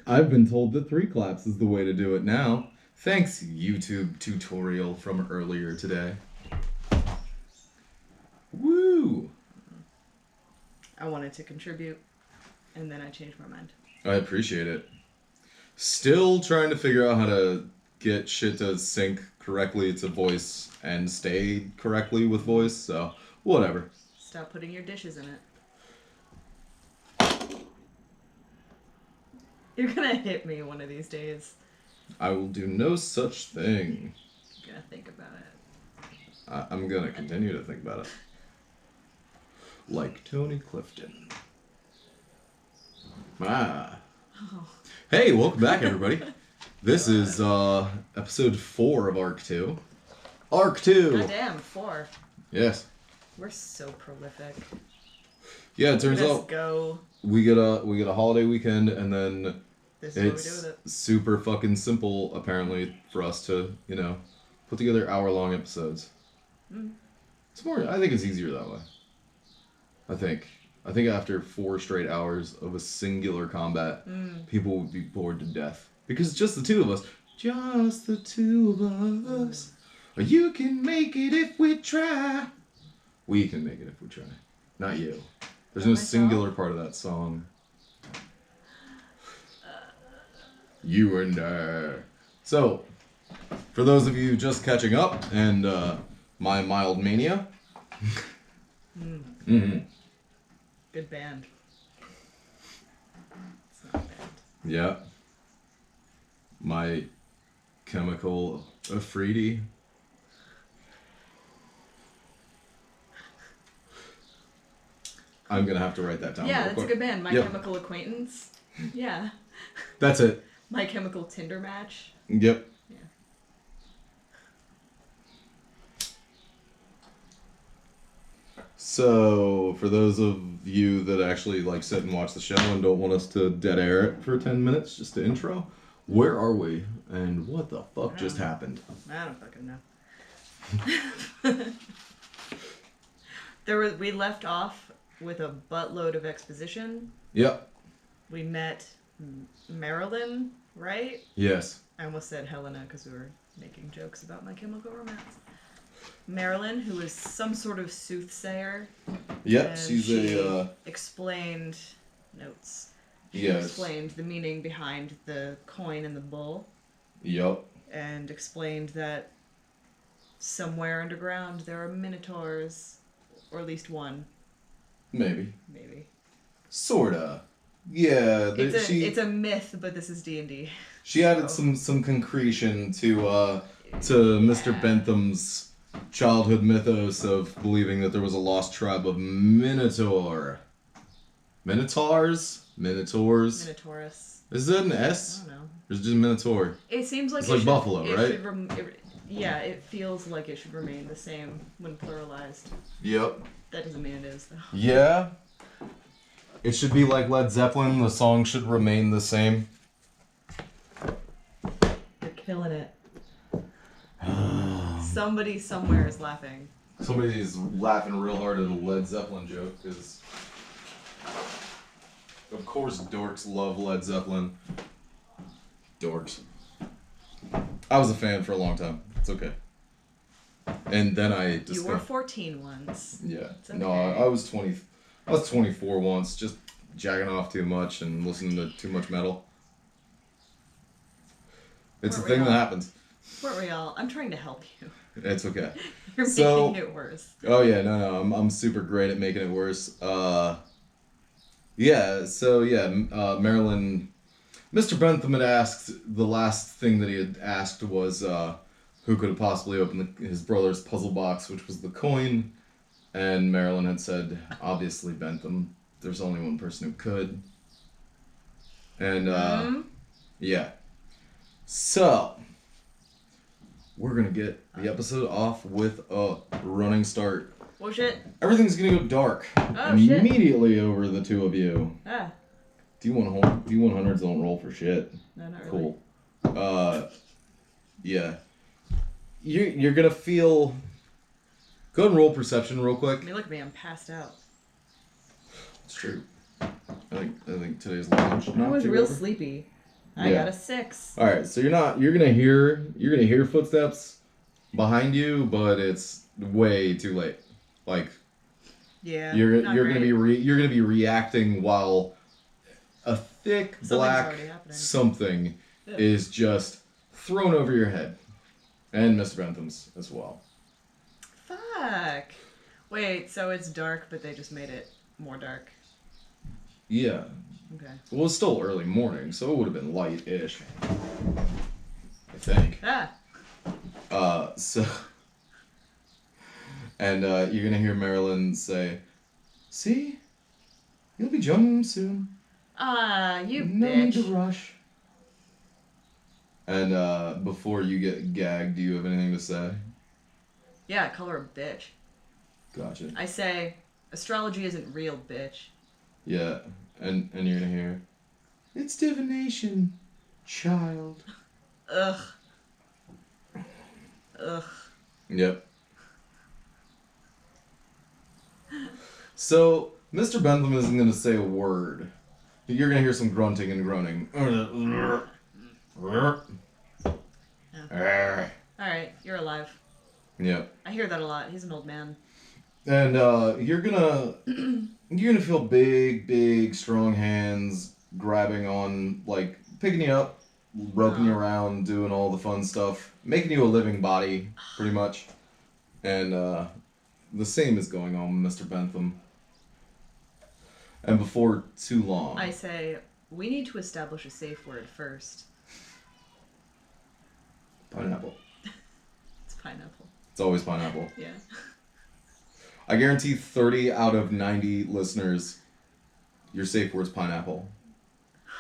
I've been told that 3 claps is the way to do it now. Thanks, YouTube tutorial from earlier today. Woo! I wanted to contribute, and then I changed my mind. I appreciate it. Still trying to figure out how to get shit to sync correctly to voice and stay correctly with voice, so whatever. Stop putting your dishes in it. You're gonna hit me one of these days. I will do no such thing. You're gonna think about it. I'm gonna continue to think about it. Like Tony Clifton. Ah. Oh. Hey, welcome back, everybody. This is episode 4 of Arc 2. Arc 2! Goddamn, 4. Yes. We're so prolific. Yeah, it turns Let's out go. we get a holiday weekend, and then This is what we do it's with it. super fucking simple, apparently, for us to, put together hour-long episodes. Mm. It's more. I think it's easier that way. I think after 4 straight hours of a singular combat, people would be bored to death. Because it's just the two of us. Just the two of us. You can make it if we try. We can make it if we try. Not you. There's no singular part of that song. You and I. So, for those of you just catching up and my mild mania. Mm-hmm. Good band. It's not bad. Yeah. My Chemical Afridi. I'm gonna have to write that down. Yeah, real that's quick. a good band. My Yep. Chemical Acquaintance. Yeah. That's it. My Chemical Tinder Match. Yep. Yeah. So, for those of you that actually sit and watch the show and don't want us to dead air it for 10 minutes, just to intro, where are we and what the fuck just happened? I don't fucking know. We left off with a buttload of exposition. Yep. We met Marilyn, right? Yes. I almost said Helena because we were making jokes about My Chemical Romance. Marilyn, who is some sort of soothsayer. Yep, she explained notes. She Yes. explained the meaning behind the coin and the bull. Yep. And explained that somewhere underground there are minotaurs, or at least one. Maybe. Maybe. Sorta. Yeah. It's a myth, but this is D&D. She added some concretion to Mr. Bentham's childhood mythos of believing that there was a lost tribe of Minotaur. Minotaurs? Minotaurs? Minotaurus. Is it an S? I don't know. Or is it just Minotaur? It seems like it's like buffalo, right? It feels like it should remain the same when pluralized. Yep. That doesn't mean it is, though. Yeah. It should be like Led Zeppelin. The song should remain the same. You're killing it. Somebody somewhere is laughing. Somebody's laughing real hard at a Led Zeppelin joke, because of course dorks love Led Zeppelin. Dorks. I was a fan for a long time. It's okay. And then I just... You were 14 once. Yeah. It's okay. No, I was 20... I was 24 once, just jacking off too much and listening to too much metal. It's a thing that happens. Weren't we all? I'm trying to help you. It's okay. You're making it worse. Oh yeah, no, I'm super great at making it worse. Marilyn, Mr. Bentham had asked, the last thing that he had asked was who could have possibly opened his brother's puzzle box, which was the coin, and Marilyn had said, obviously Bentham, there's only one person who could. And yeah. So, we're gonna get the episode off with a running start. Oh shit. Everything's gonna go dark immediately over the two of you. Ah. D100s don't roll for shit. No, not really. Cool. Yeah. You're gonna feel. Go ahead and roll perception real quick. I mean, look at me, I'm passed out. It's true. I think today's lunch. I was real sleepy. I got a 6. All right, so you're gonna hear footsteps behind you, but it's way too late. Like Yeah. you're not you're great. gonna be you're gonna be reacting while a thick Something's black already happening. something Ew. is just thrown over your head, and Mr. Bentham's as well. Fuck. Wait, so it's dark, but they just made it more dark. Yeah. Okay. Well, it's still early morning, so it would have been light-ish. I think. Ah. So. And you're gonna hear Marilyn say, "See, you'll be joining them soon. Ah, you No need to bitch. rush." And before you get gagged, do you have anything to say? Yeah, call her a bitch. Gotcha. I say, astrology isn't real, bitch. Yeah, and you're gonna hear, "It's divination, child." Ugh. Ugh. Yep. So, Mr. Bentham isn't going to say a word. You're going to hear some grunting and groaning. Alright, you're alive. Yep. I hear that a lot. He's an old man. And you're gonna feel big, strong hands grabbing on, like, picking you up, roping you around, doing all the fun stuff, making you a living body, pretty much. And the same is going on with Mr. Bentham. And before too long... I say, we need to establish a safe word first. Pineapple. It's pineapple. It's always pineapple. Yeah. I guarantee 30 out of 90 listeners, your safe word's pineapple.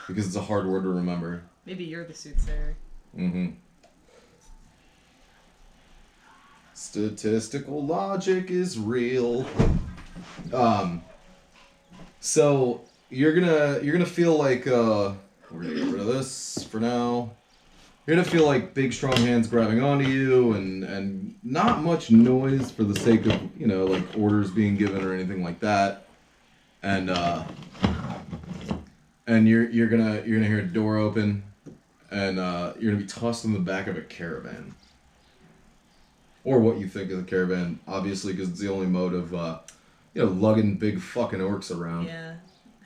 Because it's a hard word to remember. Maybe you're the soothsayer. Mm-hmm. Statistical logic is real. So you're gonna feel like we're gonna get rid of this for now. You're gonna feel like big strong hands grabbing onto you and not much noise for the sake of, you know, like orders being given or anything like that. And you're gonna hear a door open and you're gonna be tossed in the back of a caravan. Or what you think is a caravan, obviously, because it's the only mode of, lugging big fucking orcs around. Yeah.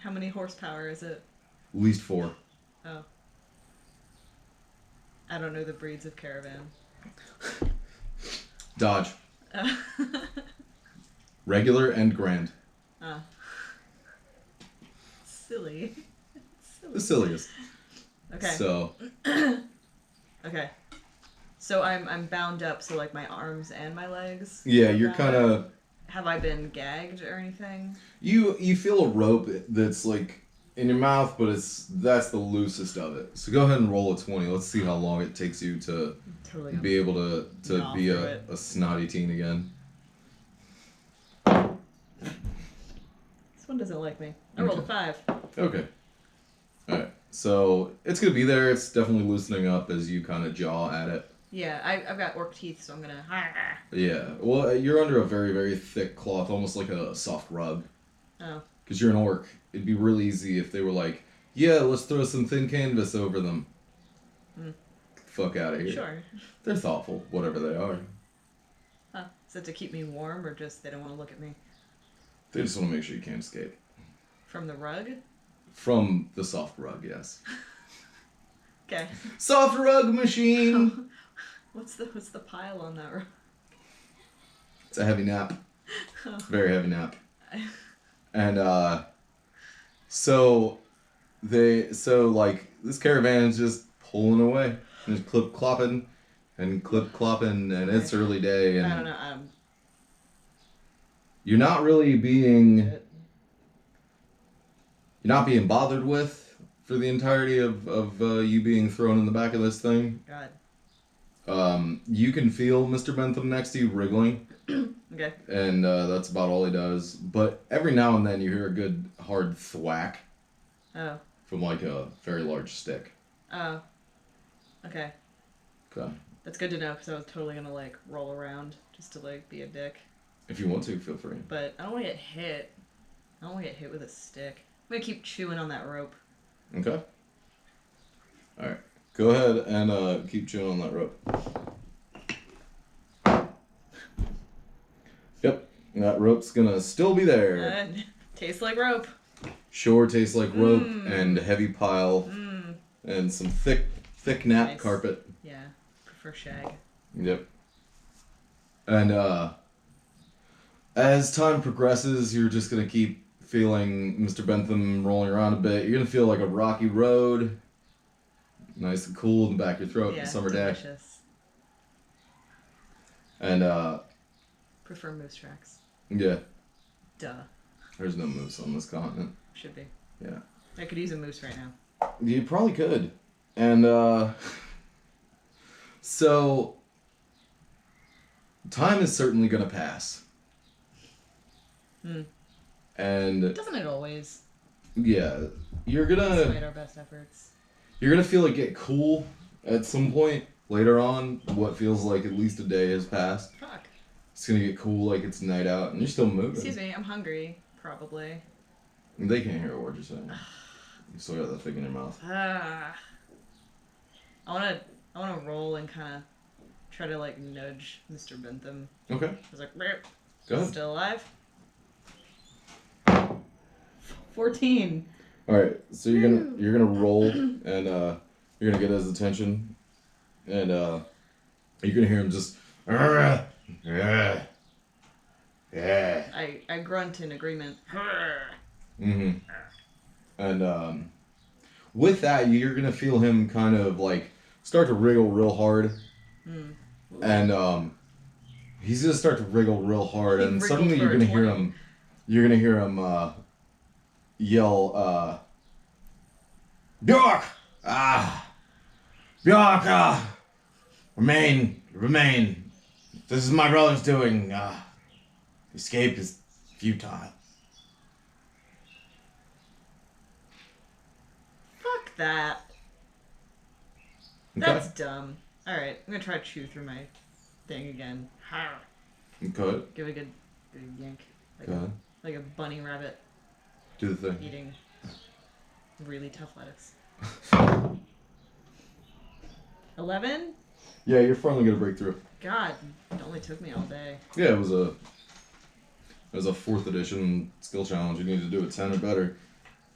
How many horsepower is it? At least 4. Oh. I don't know the breeds of caravan. Dodge. Regular and grand. Oh. Silly. The silliest. Okay. So. Okay. So I'm bound up, so like my arms and my legs. Yeah, you're kind of. Have I been gagged or anything? You feel a rope that's like in your mouth, but that's the loosest of it. So go ahead and roll a 20. Let's see how long it takes you to be able to be a snotty teen again. This one doesn't like me. I rolled a 5. Okay. Alright. So it's gonna be there. It's definitely loosening up as you kind of jaw at it. Yeah, I've got orc teeth, so I'm gonna. Yeah. Well, you're under a very, very thick cloth, almost like a soft rug. Oh. Because you're an orc. It'd be really easy if they were like, yeah, let's throw some thin canvas over them. Fuck out of here. Sure. They're thoughtful, whatever they are. Huh. Is it to keep me warm, or just they don't want to look at me? They just want to make sure you can't escape. From the rug? From the soft rug, yes. Okay. Soft rug machine! What's the pile on that rug? It's a heavy nap. Oh. Very heavy nap. And, so this caravan is just pulling away. And just clip-clopping and clip-clopping, and it's early day, and... I don't know, You're not really being... You're not being bothered with for the entirety of you being thrown in the back of this thing. God. You can feel Mr. Bentham next to you wriggling. Okay. And that's about all he does. But every now and then you hear a good hard thwack. Oh. From like a very large stick. Oh. Okay. Okay. That's good to know, because I was totally gonna like roll around just to like be a dick. If you want to, feel free. But I don't want to get hit. I don't want to get hit with a stick. I'm gonna keep chewing on that rope. Okay. All right. Go ahead and keep chewing on that rope. Yep. That rope's gonna still be there. Tastes like rope. Sure tastes like rope and heavy pile and some thick nap Nice. carpet. Yeah. Prefer shag. Yep. And as time progresses, you're just gonna keep feeling Mr. Bentham rolling around a bit. You're gonna feel like a rocky road. Nice and cool in the back of your throat Yeah, in summer day. delicious. And Prefer moose tracks. yeah, Duh. there's no moose on this continent. Should be. Yeah. I could use a moose right now. You probably could. And so time is certainly gonna pass. And Doesn't it always? yeah, you're gonna Despite our best efforts. feel like get cool at some point later on. What feels like at least a day has passed. Fuck. It's gonna get cool like it's night out, and you're still moving. Excuse me, I'm hungry. Probably. They can't hear a word you're saying. You still got that thing in your mouth. I wanna roll and kind of try to like nudge Mr. Bentham. Okay. I was like, "Meow." Go ahead. Still alive? 14. All right. So you're gonna roll, and you're gonna get his attention, and you're gonna hear him just. Yeah. I grunt in agreement. Mm-hmm. And with that, you're gonna feel him kind of like start to wriggle real hard, and he's gonna start to wriggle real hard, He and wriggled suddenly for you're a gonna hear 20. him. You're gonna hear him yell, "Bjork! Bjork! Remain! This is my brother's doing. Escape is futile." Fuck that. Okay. That's dumb. Alright, I'm gonna try to chew through my thing again. Okay. Give it a good yank. Go ahead. Like a bunny rabbit Do the thing. eating really tough lettuce. 11? Yeah, you're finally gonna break through. God, it only took me all day. Yeah, it was a 4th edition skill challenge. You needed to do it 10 or better.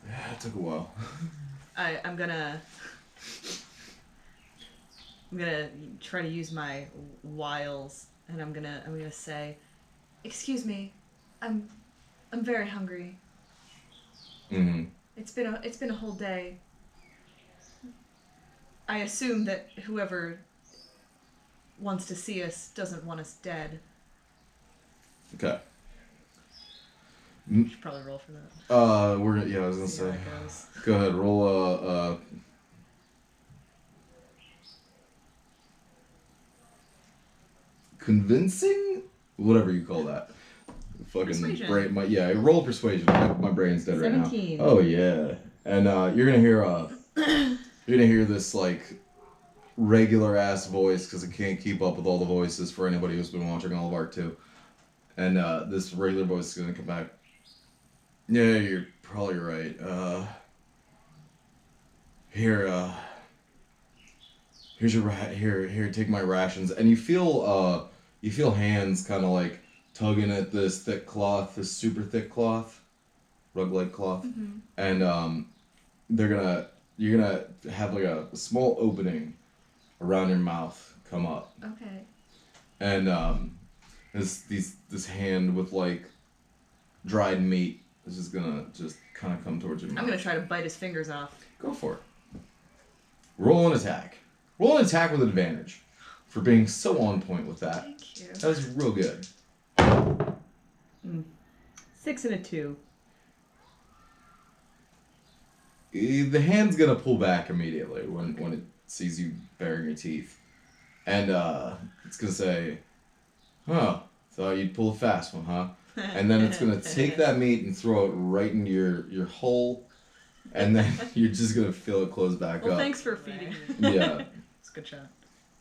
Yeah, it took a while. I'm gonna try to use my wiles, and I'm gonna say, "Excuse me, I'm very hungry. Mm-hmm. It's been a whole day. I assume that whoever wants to see us doesn't want us dead." Okay. Should probably roll for that. We're gonna. Yeah, I was gonna See how say. that goes. Go ahead, roll convincing, whatever you call that. Fucking Persuasion. brain. Roll persuasion. My brain's dead 17. right now. Oh yeah, and you're gonna hear this like regular ass voice because it can't keep up with all the voices for anybody who's been watching all of Arc 2. And this regular voice is gonna come back. Yeah, you're probably right. Here's your here, take my rations. And you feel hands kind of like tugging at this thick cloth, this super thick cloth, rug-like cloth, and you're gonna have like a small opening around your mouth come up, Okay. and this hand with like dried meat is just gonna kind of come towards your mouth. I'm gonna try to bite his fingers off. Go for it. Roll an attack. Roll an attack with advantage for being so on point with that. Thank you. That was real good. 6 and a 2. The hand's gonna pull back immediately when it sees you baring your teeth, and it's gonna say, "Huh, thought you'd pull a fast one, huh?" And then it's gonna take that meat and throw it right into your hole, and then you're just gonna feel it close back Well, up. thanks for feeding me. Yeah. It's a good shot.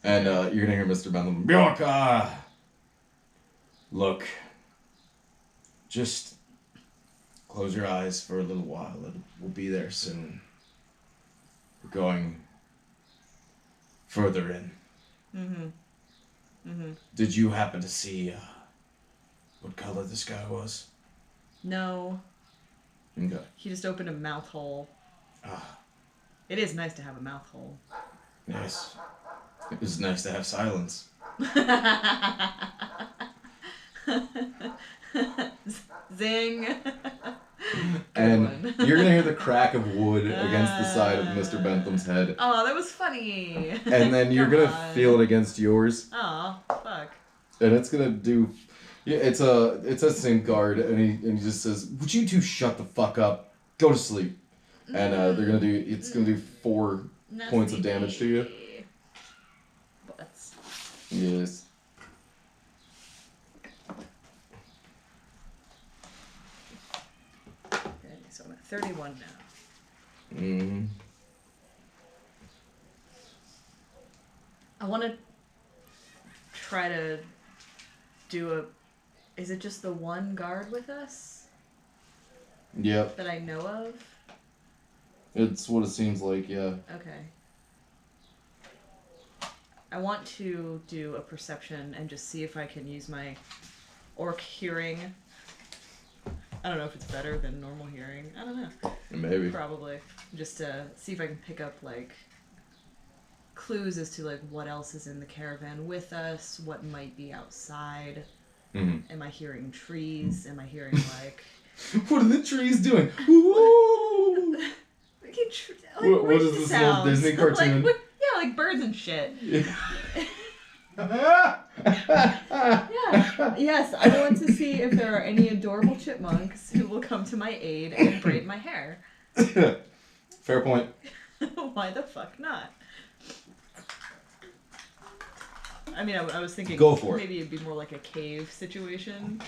And you're gonna hear Mr. Bentham, "Bjork, look, just close your eyes for a little while. We'll be there soon. We're going further in. Did you happen to see what color this guy was? No. Okay. He just opened a mouth hole. Ah, It is nice to have a mouth hole. yes. It was nice to have silence. Zing. And one. you're gonna hear the crack of wood against the side of Mr. Bentham's head. Oh, that was funny. And then you're Come gonna on. feel it against yours. Oh, fuck. And it's gonna do. Yeah, it's a sync guard, and he just says, "Would you two shut the fuck up? Go to sleep." And it's gonna do 4 points of damage to you. Butts. Yes. Okay, so I'm at 31 now. Mm-hmm. I want to try to do a... Is it just the one guard with us Yep. that I know of? It's what it seems like, yeah. Okay. I want to do a perception and just see if I can use my orc hearing. I don't know if it's better than normal hearing. I don't know. Maybe. Probably. Just to see if I can pick up, like, clues as to, like, what else is in the caravan with us, what might be outside. Mm-hmm. Am I hearing trees? Am I hearing, like... What are the trees doing? Ooh! What is this little Disney cartoon? Like birds and shit. Yeah. Yeah. Yes, I want to see if there are any adorable chipmunks who will come to my aid and braid my hair. Fair point. Why the fuck not? I mean, I was thinking Go for it. Maybe it'd be more like a cave situation.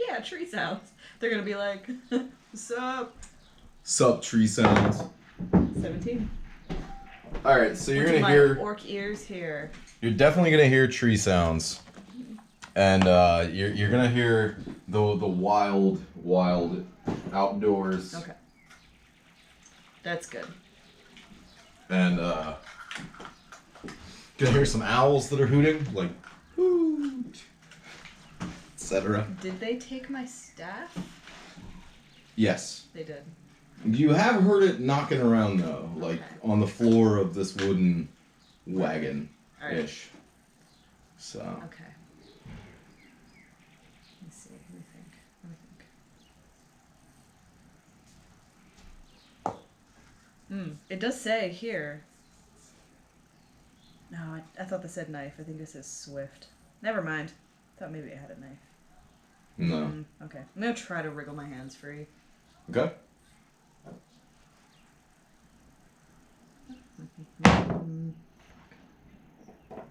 Yeah, tree sounds. They're gonna be like, what's up? Sup, tree sounds. 17. Alright, so you're What do gonna my hear... orc ears hear? You're definitely gonna hear tree sounds. And you're gonna hear the wild outdoors. Okay. That's good. And gonna hear some owls that are hooting, like hoot, etc. Did they take my staff? Yes. They did. You have heard it knocking around though, like on the floor of this wooden wagon ish. So Okay. Let's see. Let me think. It does say here. No, I thought this said knife. I think this says swift. Never mind. Thought maybe it had a knife. no. Okay. I'm gonna try to wriggle my hands free. Okay.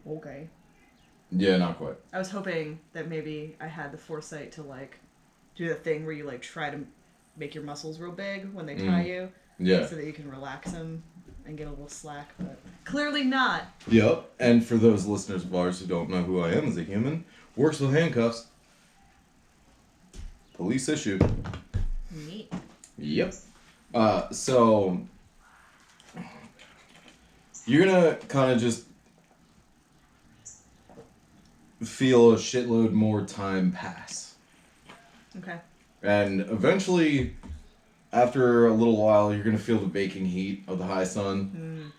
Okay. Yeah, not quite. I was hoping that maybe I had the foresight to like do the thing where you like try to make your muscles real big when they tie you. Yeah. So that you can relax them and get a little slack, but clearly not. Yep. And for those listeners of ours who don't know who I am as a human, works with handcuffs. Police issue. Neat. Yep. So you're gonna kind of just feel a shitload more time pass. Okay. And eventually, after a little while, you're gonna feel the baking heat of the high sun.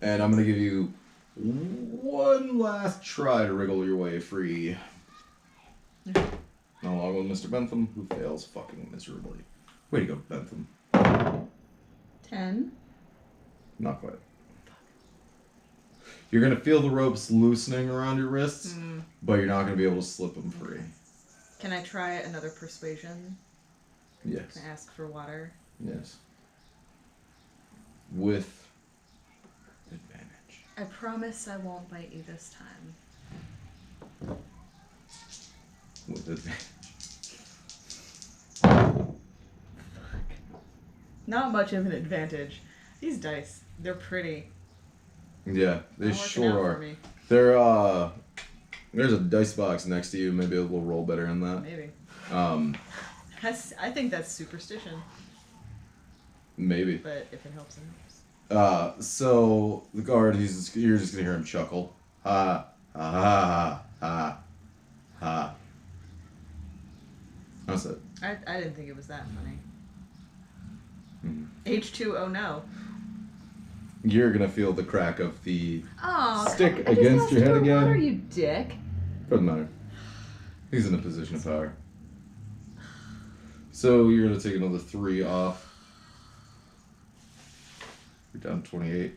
And I'm gonna give you one last try to wriggle your way free. Along with Mr. Bentham, who fails fucking miserably. Way to go, Bentham. 10. Not quite. You're gonna feel the ropes loosening around your wrists, but you're not gonna be able to slip them free. Can I try another persuasion? Yes. Can I ask for water? Yes. With advantage. I promise I won't bite you this time. With advantage. Not much of an advantage. These dice, they're pretty. Yeah, they Not working out sure for are. me. There's a dice box next to you. Maybe we'll roll better in that. Maybe. I think that's superstition, Maybe. but if it helps, it helps. So the guard, you're just gonna hear him chuckle. Ha, ha, ha, ha, ha. That's it. I didn't think it was that funny. Mhm. H2O no. You're gonna feel the crack of the Oh, stick against your head again. Water, you dick. Doesn't matter. He's in a position of power. So you're gonna take another 3 off. You're down to 28.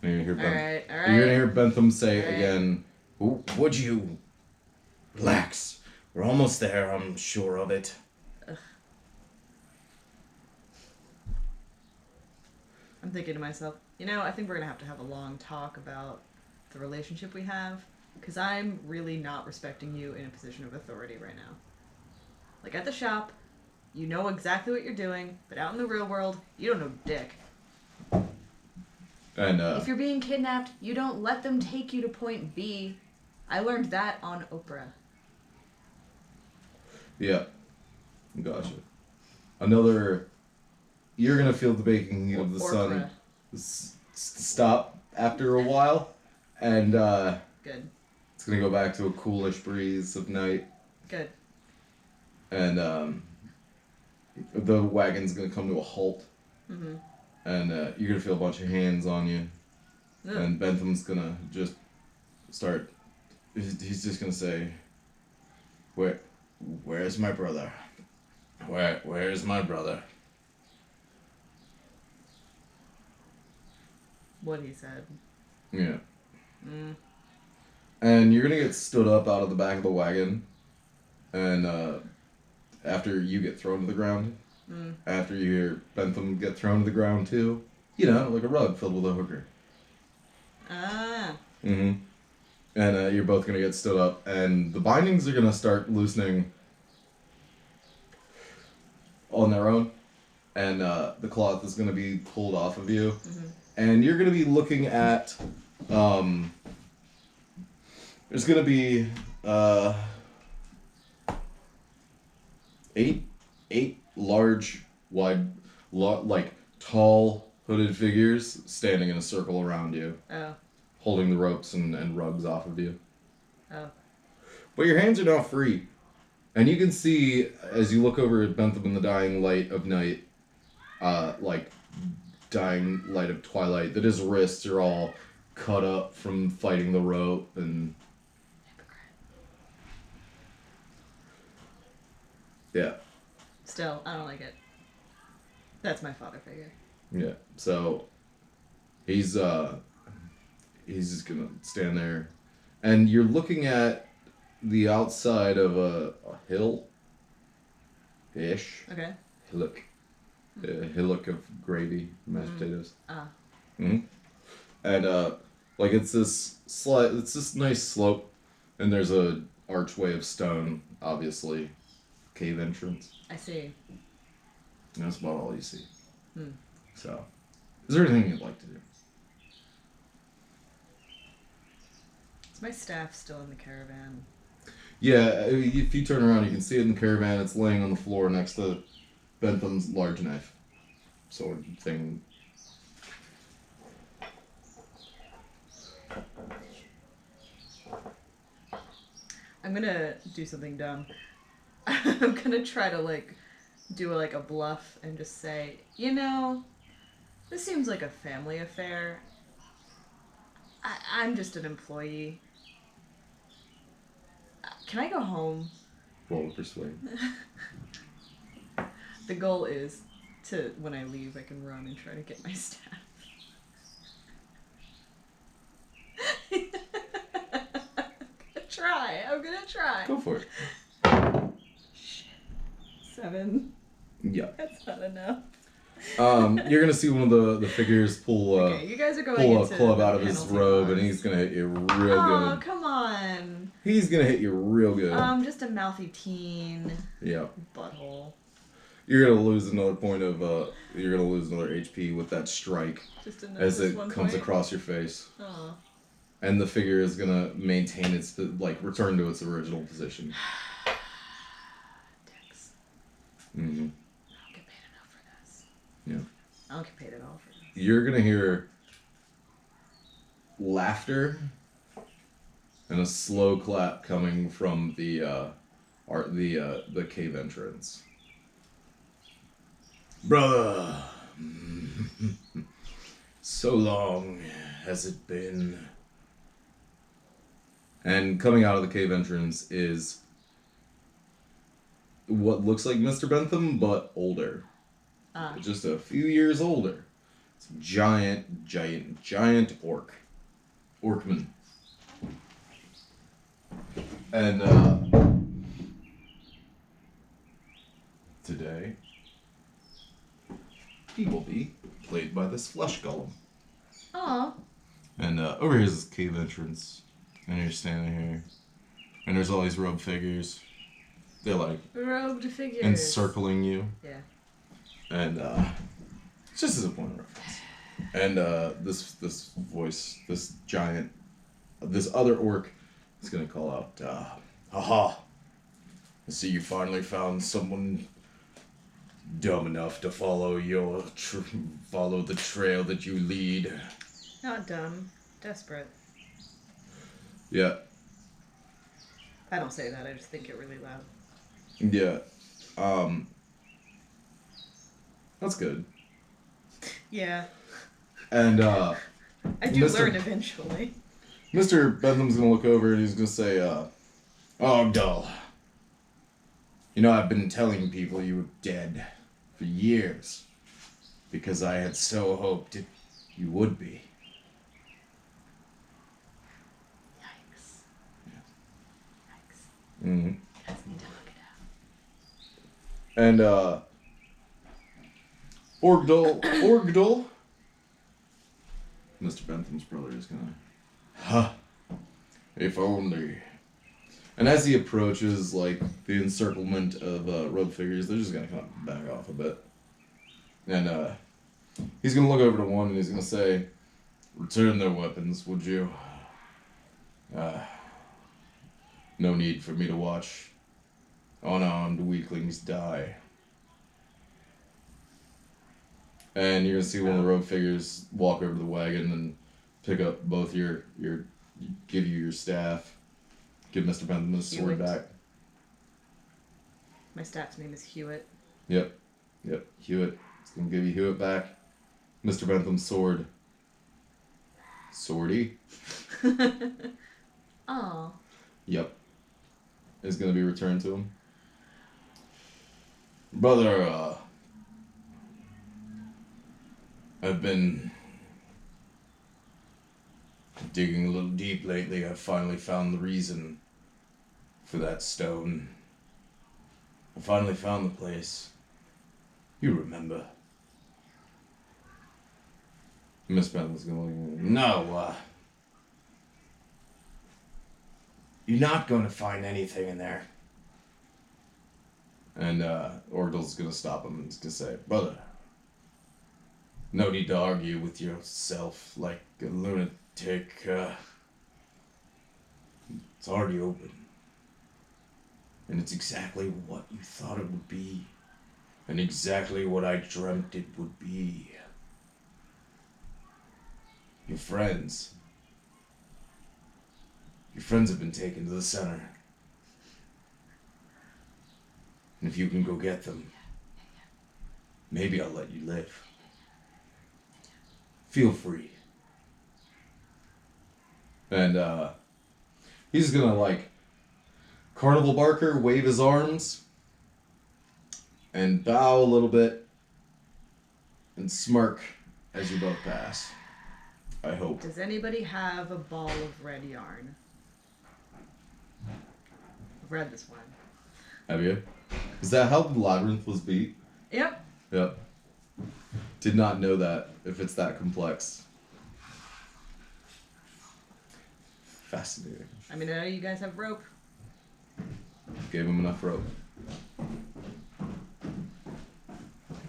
And you're gonna hear All right. You're gonna hear Bentham say All right. again, Would you relax? We're almost there, I'm sure of it. I'm thinking to myself, I think we're going to have a long talk about the relationship we have, because I'm really not respecting you in a position of authority right now. Like, at the shop, you know exactly what you're doing, but out in the real world, you don't know dick. and If you're being kidnapped, you don't let them take you to point B. I learned that on Oprah. yeah, gotcha. You're gonna feel the baking heat of the sun stop after a while, and Good. it's gonna go back to a coolish breeze of night, Good. and the wagon's gonna come to a halt, Mm-hmm. and you're gonna feel a bunch of hands on you, Ugh. and Bentham's gonna just start. He's just gonna say, Where's my brother? Where's my brother? What he said. yeah. Mm. And you're gonna get stood up out of the back of the wagon, and after you get thrown to the ground, after you hear Bentham get thrown to the ground too, like a rug filled with a hooker. Ah. Mm-hmm. And you're both gonna get stood up, and the bindings are gonna start loosening on their own, and the cloth is gonna be pulled off of you, and you're gonna be looking at. There's gonna be eight large, like tall hooded figures standing in a circle around you, Oh. holding the ropes and rugs off of you. Oh. But your hands are now free, and you can see as you look over at Bentham in the dying light of night, dying light of twilight, that his wrists are all cut up from fighting the rope and. Yeah. Still, I don't like it. That's my father figure. Yeah. So he's just gonna stand there, and you're looking at the outside of a hill. Ish. Okay. Hillock. A hillock of gravy, mashed potatoes. Ah. Mm-hmm. And it's this nice slope, and there's a archway of stone, obviously, cave entrance. I see. And that's about all you see. Hmm. So, is there anything you'd like to do? Is my staff still in the caravan? Yeah, if you turn around, you can see it in the caravan. It's laying on the floor next to Bentham's large knife. Sword thing. I'm gonna do something dumb. I'm gonna try to do a bluff and just say, this seems like a family affair. I'm just an employee. Can I go home? Roll to persuade. The goal is to, when I leave, I can run and try to get my staff. I'm gonna try. Go for it. Shit. 7. Yeah. That's not enough. You're gonna see one of the figures pull Okay, you guys are going pull a into club the out of his penalty robe, box. and he's gonna hit you real Oh, good. come on. He's gonna hit you real good. Just a mouthy teen. Yeah. Butthole. You're gonna lose another point of you're gonna lose another HP with that strike Just another as it one comes point. across your face. Oh. And the figure is gonna maintain its return to its original position. Mm-hmm. I don't get paid enough for this. Yeah. I don't get paid at all for this. You're gonna hear laughter and a slow clap coming from the the cave entrance. Brother, so long has it been. And coming out of the cave entrance is what looks like Mr. Bentham, but older. Just a few years older. It's a giant orc. Orcman. And today he will be played by this flesh golem. Aw. And over here is this cave entrance. And you're standing here. And there's all these robed figures. They're like Robed figures. encircling you. Yeah. And it's just as a point of reference. And this voice, this other orc is gonna call out, Haha. I see you finally found someone dumb enough to follow the trail that you lead. Not dumb. Desperate. yeah, I don't say that, I just think it really loud. yeah, that's good. Yeah. And I do Mr. learn eventually. Mr. Bentham's gonna look over and he's gonna say, Oh, dull. You know, I've been telling people you were dead for years because I had so hoped you would be. Yikes. Yikes. mm-hmm. You guys need to look it up. And Orgdol, Mr. Bentham's brother is gonna, Huh. if only. And as he approaches, like, the encirclement of rogue figures, they're just gonna kind of back off a bit. And he's gonna look over to one and he's gonna say, "Return their weapons, would you? No need for me to watch unarmed weaklings die." And you're gonna see one of the rogue figures walk over to the wagon and pick up both give you your staff, give Mr. Bentham his sword Hewitt. back. My staff's name is Hewitt. Yep, Hewitt. It's gonna give you Hewitt back. Mr. Bentham's sword. Swordy. Aw. Yep. Is gonna be returned to him. Brother, I've been digging a little deep lately. I finally found the reason for that stone. I finally found the place. You remember? Miss Bentham's gonna look. No, you're not going to find anything in there. And Orgdol's gonna stop him and he's gonna say, "Brother, no need to argue with yourself like a lunatic. It's already open. And it's exactly what you thought it would be. And exactly what I dreamt it would be. Your friends. Your friends have been taken to the center. And if you can go get them, maybe I'll let you live. Feel free." And he's gonna like Carnival Barker wave his arms and bow a little bit and smirk as you both pass. I hope. Does anybody have a ball of red yarn? I've read this one. Have you? Is that how the labyrinth was beat? Yep. Yep. Did not know that, if it's that complex. Fascinating. I mean, I know you guys have rope. Gave him enough rope.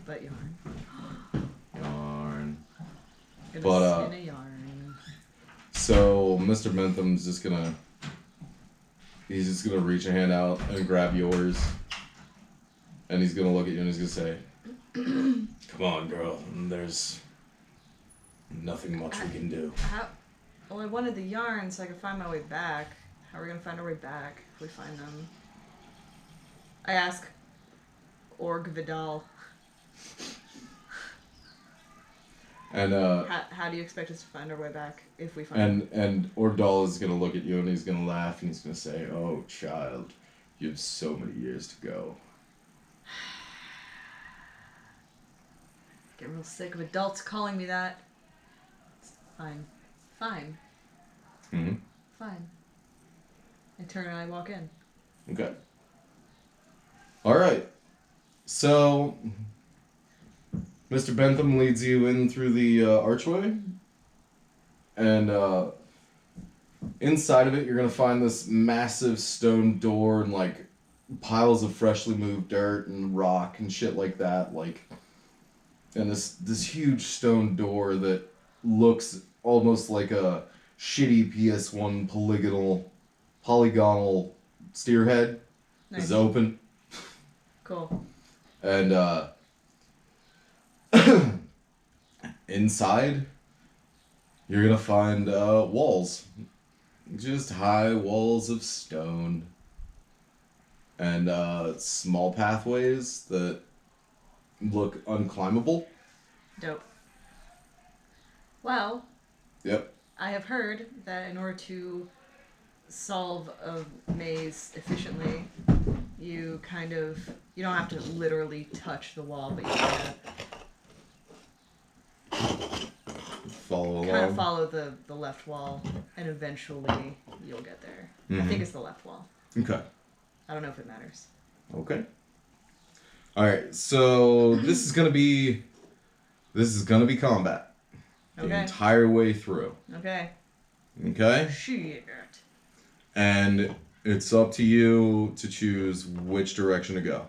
But yarn. Darn. Gonna But, spin a yarn. So Mr. Bentham's just gonna reach a hand out and grab yours. And he's gonna look at you and he's gonna say, "Come on, girl. There's nothing much we can do." Well, I wanted the yarn so I could find my way back. How are we gonna find our way back if we find them? I ask Org Vidal. And how do you expect us to find our way back if we find and Ordal is gonna look at you and he's gonna laugh and he's gonna say, "Oh, child, you have so many years to go." Get real sick of adults calling me that. It's fine. Fine. Mm-hmm. Fine. I turn and I walk in. Okay. All right. So, Mr. Bentham leads you in through the archway, and inside of it, you're gonna find this massive stone door and like piles of freshly moved dirt and rock and shit like that, like, and this huge stone door that looks almost like a shitty PS1 polygonal steerhead is open. Cool. And inside, you're gonna find walls, just high walls of stone, and small pathways that look unclimbable. Dope. Well. Yep. I have heard that in order to solve a maze efficiently, you don't have to literally touch the wall, but you follow kind of follow the left wall, and eventually you'll get there. Mm-hmm. I think it's the left wall. Okay. I don't know if it matters. Okay. All right. So this is gonna be combat. The Okay. entire way through. Okay. Okay? Shit. And it's up to you to choose which direction to go.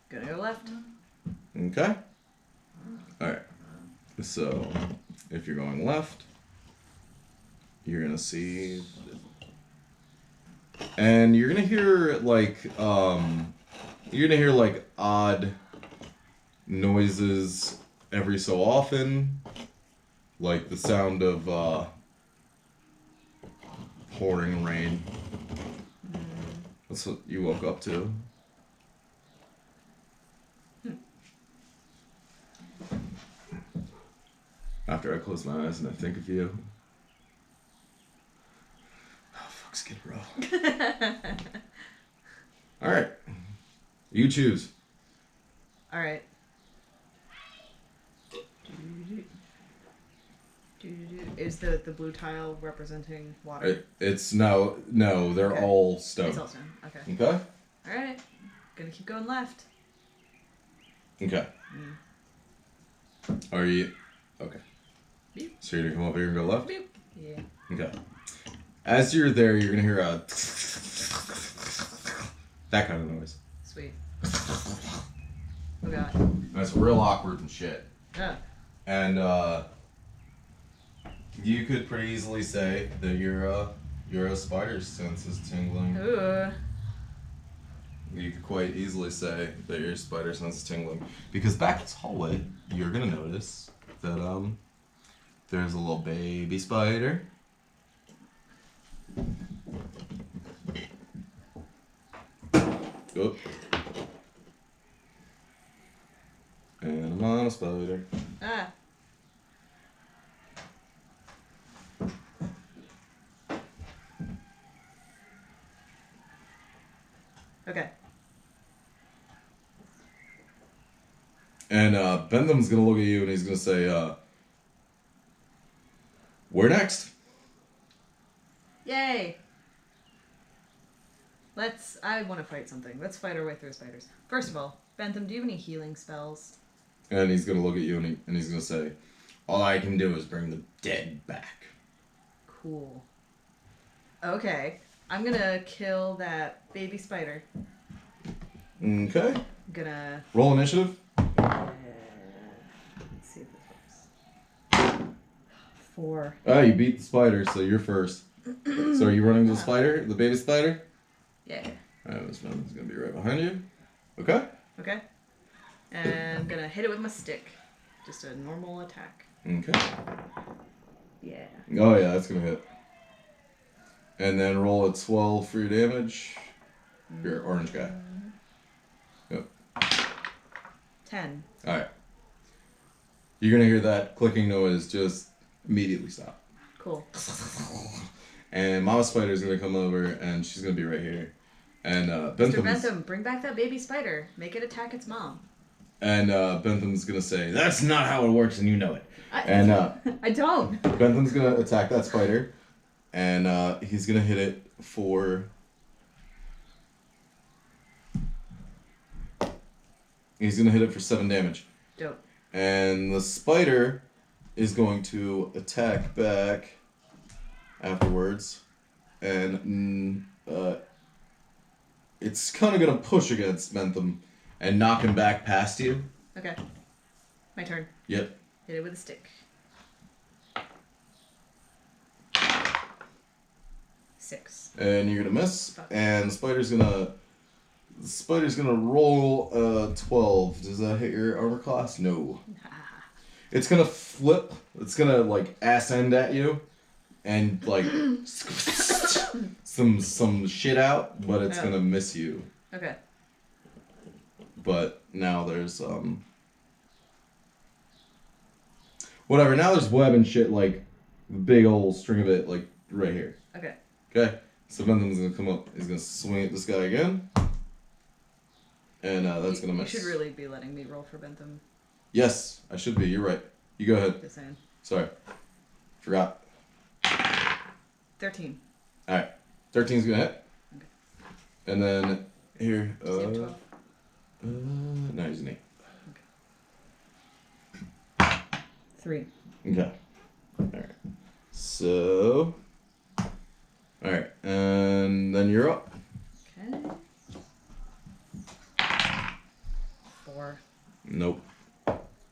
Gonna go left. Okay? Alright. So, if you're going left, you're gonna see... And you're gonna hear, odd noises every so often. Like the sound of pouring rain. That's what you woke up to. After I close my eyes and I think of you. Oh, fuck, Skid Row. Alright. You choose. Alright. Is the blue tile representing water? It's no, they're Okay. all stone. It's all stone. Okay. Okay? Alright. Gonna keep going left. Okay. Are you... Okay. Beep. So you're gonna come up here and go left? Beep. Yeah. Okay. As you're there, you're gonna hear a... that kind of noise. Sweet. Oh god. And it's real awkward and shit. Yeah. And, you could pretty easily say that your spider's sense is tingling. Ooh. You could quite easily say that your spider sense is tingling. Because back this hallway, you're gonna notice that, there's a little baby spider. Oh. And a mama spider. Ah. Okay. And Bentham's gonna look at you and he's gonna say, where next? Yay! I want to fight something. Let's fight our way through spiders. First of all, Bentham, do you have any healing spells? And he's gonna look at you and he's gonna say, all I can do is bring the dead back. Cool. Okay. I'm gonna kill that baby spider. Okay. I'm gonna... Roll initiative. let's see if this works. 4. Ah, you beat the spider, so you're first. So are you running to the spider? The baby spider? Yeah. Alright, this one's gonna be right behind you. Okay. Okay. And I'm gonna hit it with my stick. Just a normal attack. Okay. Yeah. Oh yeah, that's gonna hit. And then roll a 12 for your damage. Your orange guy. Yep. 10. Alright. You're gonna hear that clicking noise just immediately stop. Cool. And Mama Spider's gonna come over and she's gonna be right here. And Mr. Bentham's, Bentham, bring back that baby spider. Make it attack its mom. and Bentham's gonna say, "That's not how it works, and you know it." I And don't. Bentham's gonna attack that spider, and he's gonna hit it for. He's gonna hit it for 7 damage. Dope. And the spider is going to attack back afterwards, and it's kind of gonna push against Bentham and knock him back past you. Okay. My turn. Yep. Hit it with a stick. 6. And you're gonna miss. Fuck. And the spider's gonna roll 12. Does that hit your armor class? No. It's gonna flip. It's gonna like ass end at you, and like some shit out, but it's gonna miss you. Okay. But now there's whatever. Now there's web and shit, like the big old string of it, like right here. Okay. Okay. So Bentham's gonna come up. He's gonna swing at this guy again, and that's gonna miss. You should really be letting me roll for Bentham. Yes, I should be. You're right. You go ahead. Just saying. Sorry. Forgot. 13. Alright. 13's gonna hit. Okay. And then here. Does he have 12? No, he's an 8. 3. Okay. Alright. So. Alright. And then you're up. Okay. 4. Nope.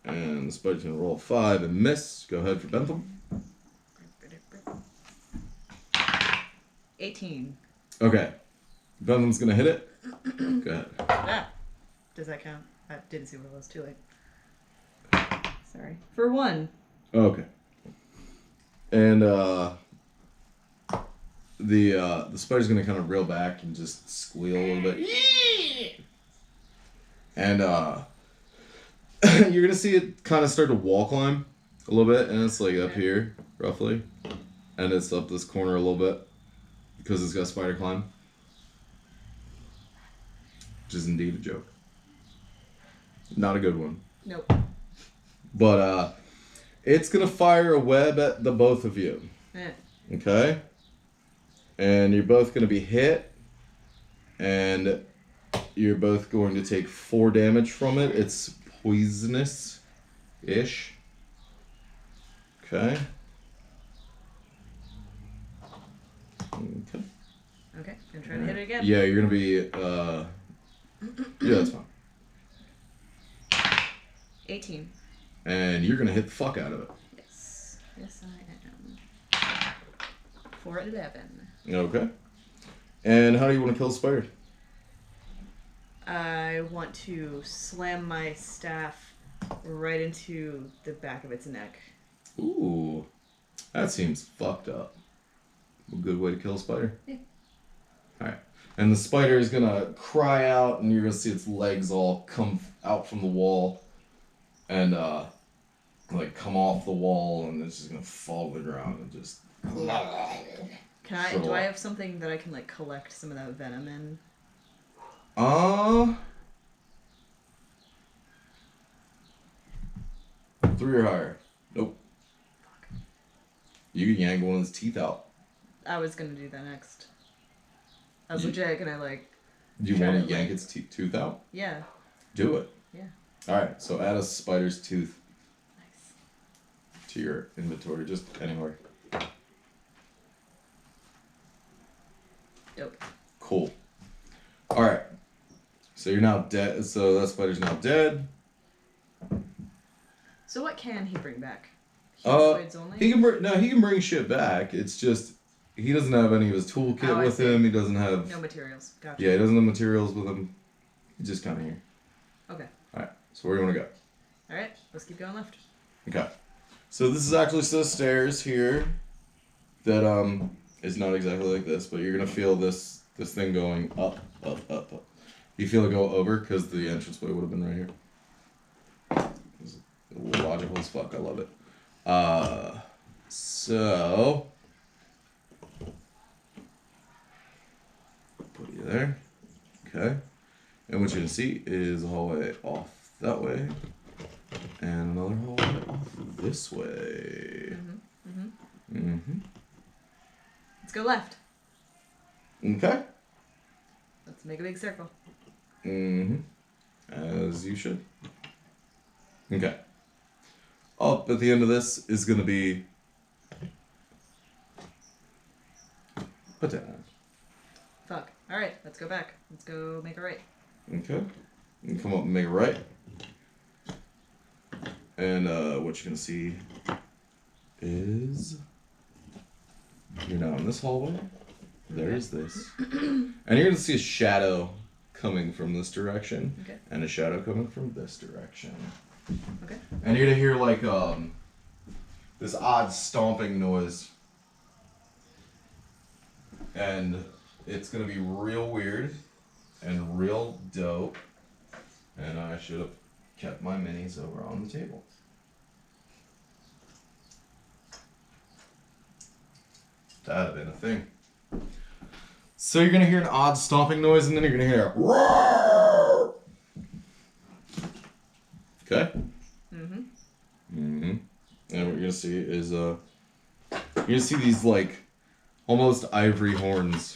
And the spider's gonna roll a 5 and miss. Go ahead for Bentham. 18. Okay. Bentham's gonna hit it. Go ahead. Ah. Does that count? I didn't see what it was. Too late. Sorry. For 1. Okay. And the spider's gonna kind of reel back and just squeal a little bit. And you're gonna see it kind of start to wall climb a little bit, and it's like up here roughly, and it's up this corner a little bit because it's got spider climb, which is indeed a joke. Not a good one. Nope. But it's gonna fire a web at the both of you. Okay? And you're both gonna be hit, and you're both going to take 4 damage from it. It's poisonous-ish. Okay. Okay. Okay. I'm trying to hit it again. Yeah, you're gonna be yeah, that's fine. 18. And you're gonna hit the fuck out of it. Yes. Yes, I am. For 11. Okay. And how do you want to kill the spider? I want to slam my staff right into the back of its neck. Ooh. That seems fucked up. A good way to kill a spider. Yeah. Alright. And the spider is gonna cry out, and you're gonna see its legs all come out from the wall and like come off the wall, and it's just gonna fall to the ground and just Do I have something that I can like collect some of that venom in? 3 or higher. Nope. You can yank one of his teeth out. I was gonna do that next. I was legit gonna like. Do you try want to to, yank its tooth out? Yeah. Do it. Yeah. Alright, so add a spider's tooth Nice. to your inventory, just anywhere. Dope. Cool. Alright. So you're now dead. So that spider's now dead. So what can he bring back? Humanoids only? He can bring shit back. It's just he doesn't have any of his toolkit with him. He doesn't have No materials. Gotcha. Yeah, he doesn't have materials with him. He's just kinda here. Okay. All right. So where do you want to go? All right. Let's keep going left. Okay. So this is actually still stairs here. That is not exactly like this, but you're gonna feel this thing going up, up, up, up. You feel it go over because the entranceway would have been right here. It's logical as fuck. I love it. So put you there. Okay. And what you're gonna see is a hallway off that way, and another hallway off this way. Let's go left. Okay. Let's make a big circle. As you should. Okay. Up at the end of this is gonna be banana. Fuck. All right. Let's go back. Let's go make a right. Okay. You can come up and make a right. And what you're gonna see is you're now in this hallway. There's this. And you're gonna see a shadow coming from this direction. Okay. And a shadow coming from this direction. Okay. And you're gonna hear like this odd stomping noise. And it's gonna be real weird and real dope. And I should have kept my minis over on the table. That'd have been a thing. So you're gonna hear an odd stomping noise, and then you're gonna hear a roar. Okay. And what you're gonna see is you're gonna see these like almost ivory horns.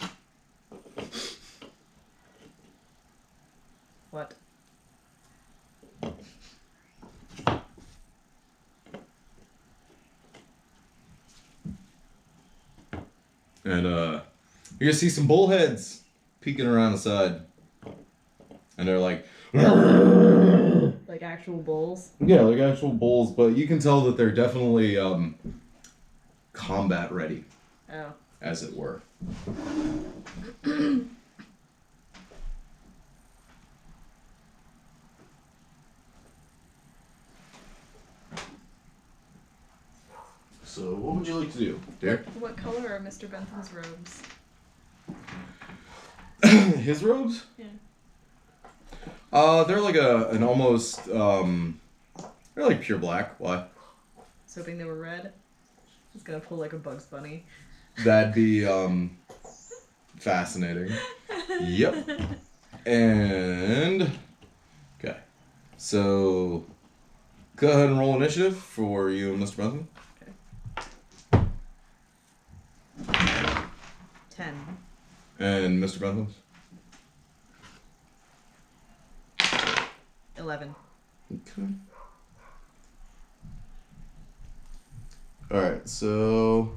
What? And you're gonna see some bullheads peeking around the side. And they're like Like actual bulls? yeah, like actual bulls, but you can tell that they're definitely combat ready, Oh. as it were. So, what would you like to do, Derek? What color are Mr. Bentham's robes? His robes? Yeah. They're like an almost they're like pure black. Why? I was hoping they were red. I was gonna pull like a Bugs Bunny. That'd be fascinating. Yep. And okay, so go ahead and roll initiative for you and Mr. Bentham. 10. And Mr. Bentham's. 11. Okay. Alright, so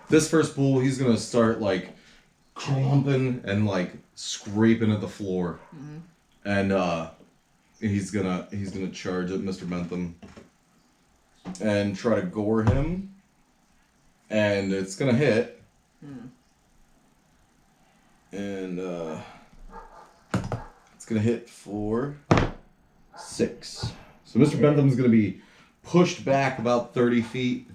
this first bull, he's gonna start like clumping and like scraping at the floor. And he's gonna charge at Mr. Bentham and try to gore him. And it's gonna hit. And it's gonna hit for 6. So Mr. Bentham's gonna be pushed back about 30 feet.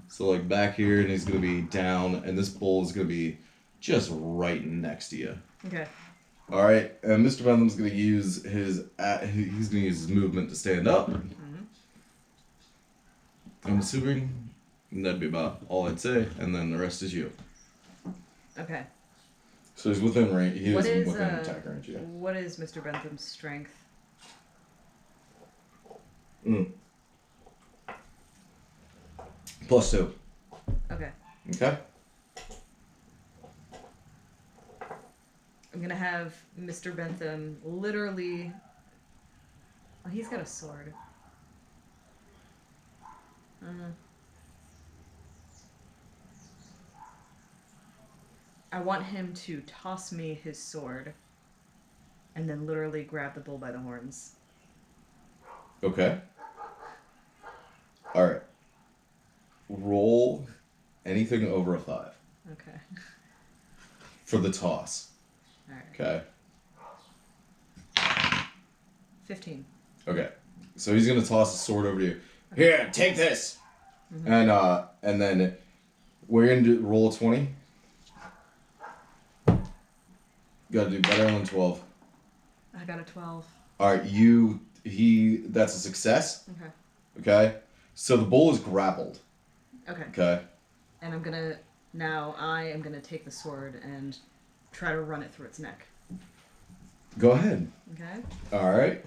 So like back here, and he's gonna be down, and this bull is gonna be just right next to you. Okay. All right, and Mr. Bentham's gonna use his movement to stand up. I'm assuming that'd be about all I'd say, and then the rest is you. Okay. So he's within range. He What is is within attack range. Yeah. what is Mr. Bentham's strength? +2. Okay. Okay. I'm gonna have Mr. Bentham literally. Oh, he's got a sword. I want him to toss me his sword and then literally grab the bull by the horns. Okay. All right. Roll anything over a 5 Okay. for the toss. Alright. Okay. 15. Okay. So he's gonna toss a sword over to you. Here, take this. And then we're gonna roll a 20. You gotta do better than 12. I got a 12. Alright, that's a success. Okay. Okay? So the bull is grappled. Okay. Okay? And I am gonna take the sword and try to run it through its neck. Go ahead. Okay. Alright.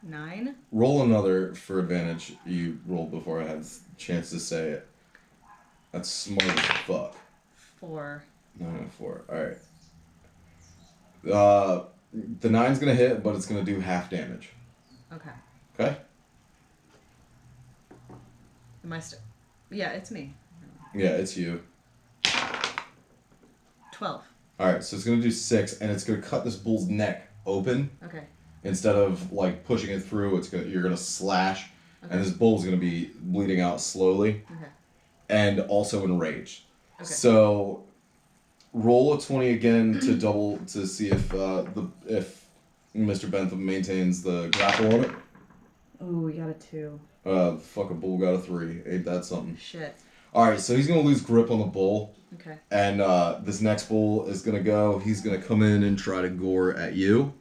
9. Roll another for advantage. You rolled before I had a chance to say it. That's smart as fuck. 4. 9 and 4. Alright. The 9's gonna hit, but it's gonna do half damage. Okay. Okay? Am I Yeah, it's me. Yeah, it's you. 12. Alright, so it's gonna do 6, and it's gonna cut this bull's neck open. Okay. Instead of like pushing it through, you're gonna slash, Okay. and this bull's gonna be bleeding out slowly, Okay. and also enraged. Okay. So, roll a 20 again to see if Mr. Bentham maintains the grapple on it. Oh, we got a 2. Fuck, a bull got a 3. Ain't that something? Shit. All right, so he's gonna lose grip on the bull. Okay. And this next bull is gonna go. He's gonna come in and try to gore at you.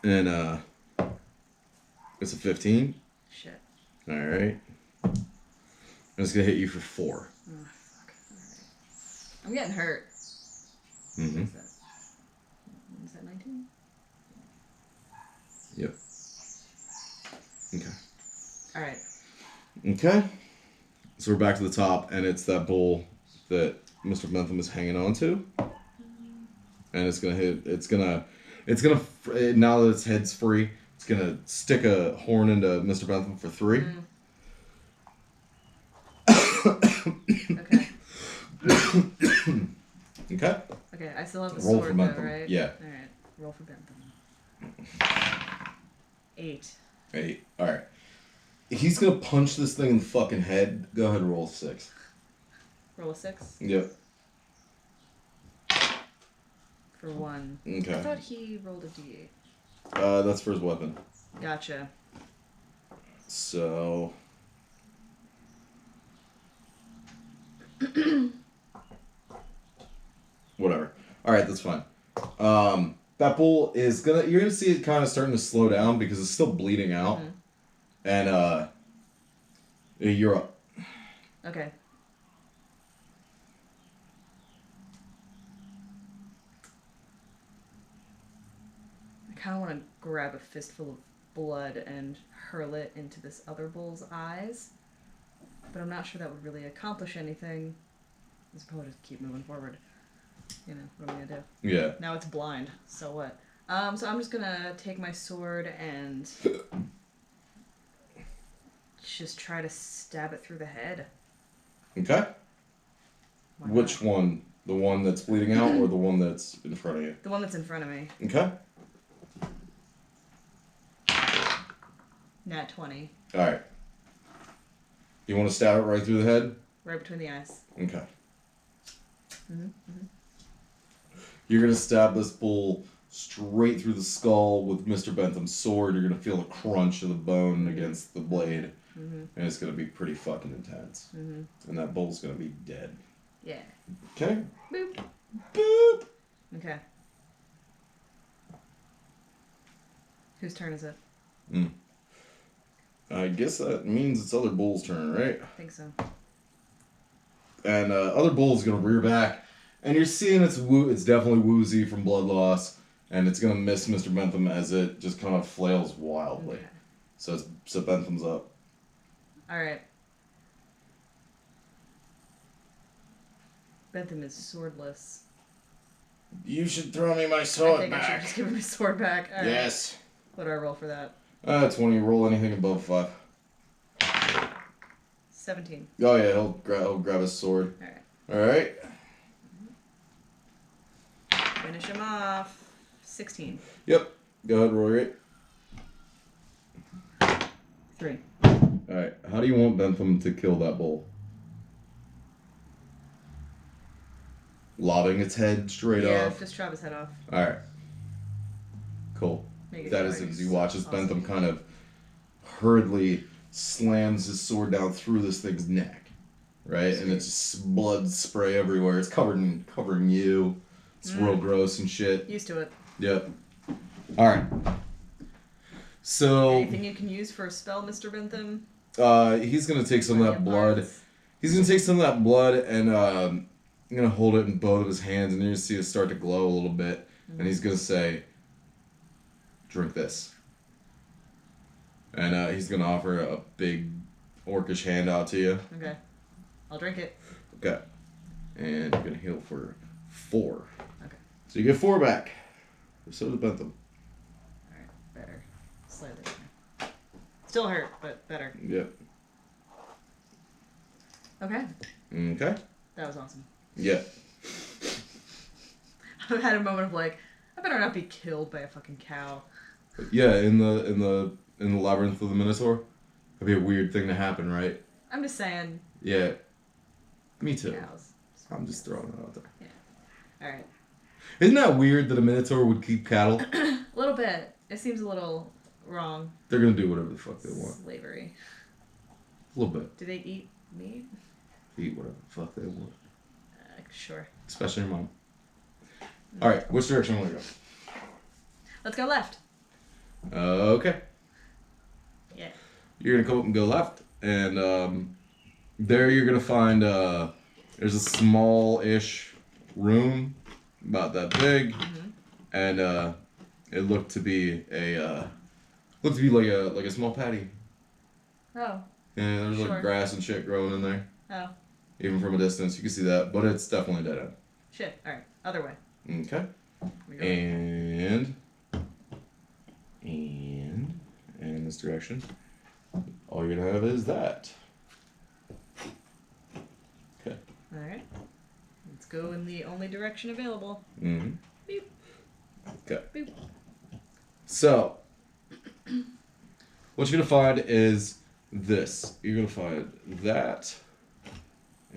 And it's a 15. Shit. All right. And it's gonna hit you for 4. Oh, fuck. Alright. I'm getting hurt. Mm-hmm. What is that 19? Yep. Okay. Alright. Okay. So we're back to the top, and it's that bull that Mr. Bentham is hanging on to. And it's gonna hit. Now that its head's free, it's gonna stick a horn into Mr. Bentham for 3. Okay. Okay. Okay, I still have the Roll for sword though, Bentham. right? Yeah. Alright. Roll for Bentham. 8. 8. All right. He's gonna punch this thing in the fucking head. Go ahead and roll 6. Roll a 6 Yep. for 1. Okay. I thought he rolled a d8. That's for his weapon. Gotcha. So. Whatever. All right, that's fine. That bull is you're gonna see it kind of starting to slow down because it's still bleeding out, and you're up. Okay. I kind of want to grab a fistful of blood and hurl it into this other bull's eyes, but I'm not sure that would really accomplish anything. Let's probably just keep moving forward. You know, what am I gonna do? Yeah. Now it's blind, so what? So I'm just gonna take my sword and just try to stab it through the head. Okay. Why Which not? one? The one that's bleeding out, or the one that's in front of you? The one that's in front of me. Okay. Nat 20. All right. You want to stab it right through the head? Right between the eyes. Okay. Mm-hmm. You're gonna stab this bull straight through the skull with Mr. Bentham's sword. You're gonna feel the crunch of the bone against the blade, and it's gonna be pretty fucking intense. And that bull's gonna be dead. Yeah. Okay. Boop. Boop. Okay. Whose turn is it? I guess that means it's other bull's turn, right? I think so. And other bull's gonna rear back, and you're seeing it's definitely woozy from blood loss, and it's gonna miss Mr. Bentham as it just kind of flails wildly. Okay. So Bentham's up. Alright. Bentham is swordless. You should throw me my I sword think I should back. just give him his sword back. All right. Yes. What do I roll for that? 20. Roll anything above 5. 17. Oh yeah, he'll grab his sword. Alright. All right. Finish him off. 16. Yep. Go ahead, roll your 3. All right. How do you want Bentham to kill that bull? Lobbing its head straight Yeah, off. just chop his head off. All right. Cool. Make it That feel is like as you watch as awesome. Bentham kind of hurriedly slams his sword down through this thing's neck, right? And it's just blood spray everywhere. It's covering you. It's real gross and shit. Used to it. Yep. All right. So Anything you can use for a spell, Mr. Bentham? he's gonna take some of that Any blood. parts? He's gonna take some of that blood and I'm gonna hold it in both of his hands, and you're gonna see it start to glow a little bit. And he's gonna say, "Drink this." And he's gonna offer a big orcish handout to you. Okay. I'll drink it. Okay. And you're gonna heal for 4. Okay. So you get 4 back. So does Bentham. Alright, better. Slightly better. Still hurt, but better. Yep. Okay. Okay. That was awesome. Yeah. I had a moment of like, I better not be killed by a fucking cow. Yeah, in the labyrinth of the Minotaur. That'd be a weird thing to happen, right? I'm just saying. Yeah. Me too. Cows. I'm just throwing it out there. Alright. Isn't that weird that a Minotaur would keep cattle? A little bit. It seems a little wrong. They're gonna do whatever the fuck they want. Slavery. A little bit. Do they eat meat? Eat whatever the fuck they want. Sure. Especially your mom. Alright, which direction will we go? Let's go left. Okay. Yeah. You're gonna come up and go left, and there you're gonna find there's a small-ish room, about that big, and it looked to be like a small patio. Oh. Yeah, there's Sure. like grass and shit growing in there. Oh. Even from a distance, you can see that, but it's definitely dead end. Shit. Alright. Other way. Okay. We go. And this direction. All you're gonna have is that. Okay. Alright. Let's go in the only direction available. Mm-hmm. Beep. Okay. Boop. So, what you're gonna find is this. You're gonna find that,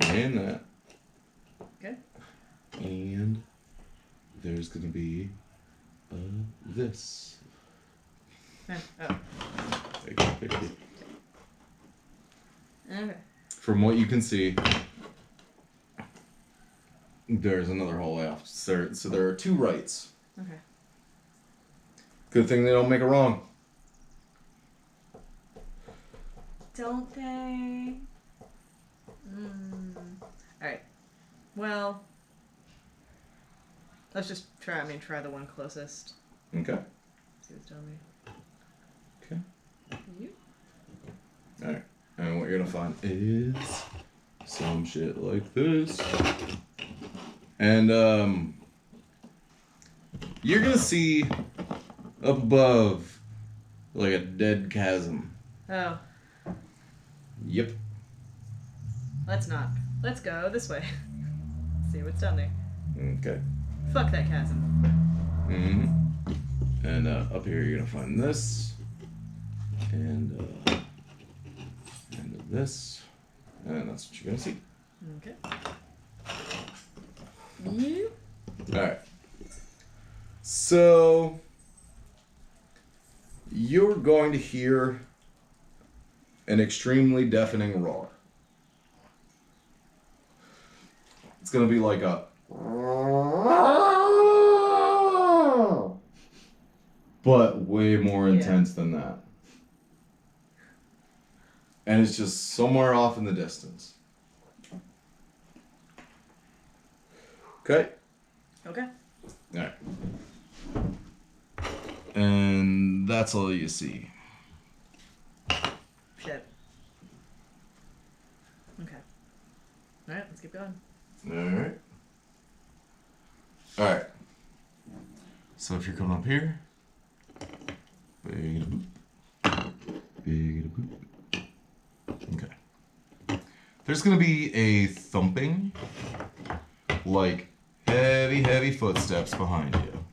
and that, Okay. and there's gonna be this. Oh. Okay. Okay. From what you can see, there's another hallway off. So there are 2 rights. Okay. Good thing they don't make a wrong. Don't they? Alright. Well, let's just try the one closest. Okay. See what's telling me. Okay. You? Alright. And what you're gonna find is some shit like this. And you're gonna see up above like a dead chasm. Oh. Yep. Let's not. Let's go this way. See what's down there. Okay. Fuck that chasm. Mm-hmm. And up here you're gonna find this. And this. And that's what you're gonna see. Okay. You? Alright. So you're going to hear an extremely deafening roar. It's going to be like a but way more intense than that. And it's just somewhere off in the distance. Okay? Okay. Alright. And that's all you see. Shit. Okay. Alright, let's keep going. Alright. Alright. So if you're coming up here, big boop. Big boop. Okay. There's gonna be a thumping, like heavy, heavy footsteps behind you.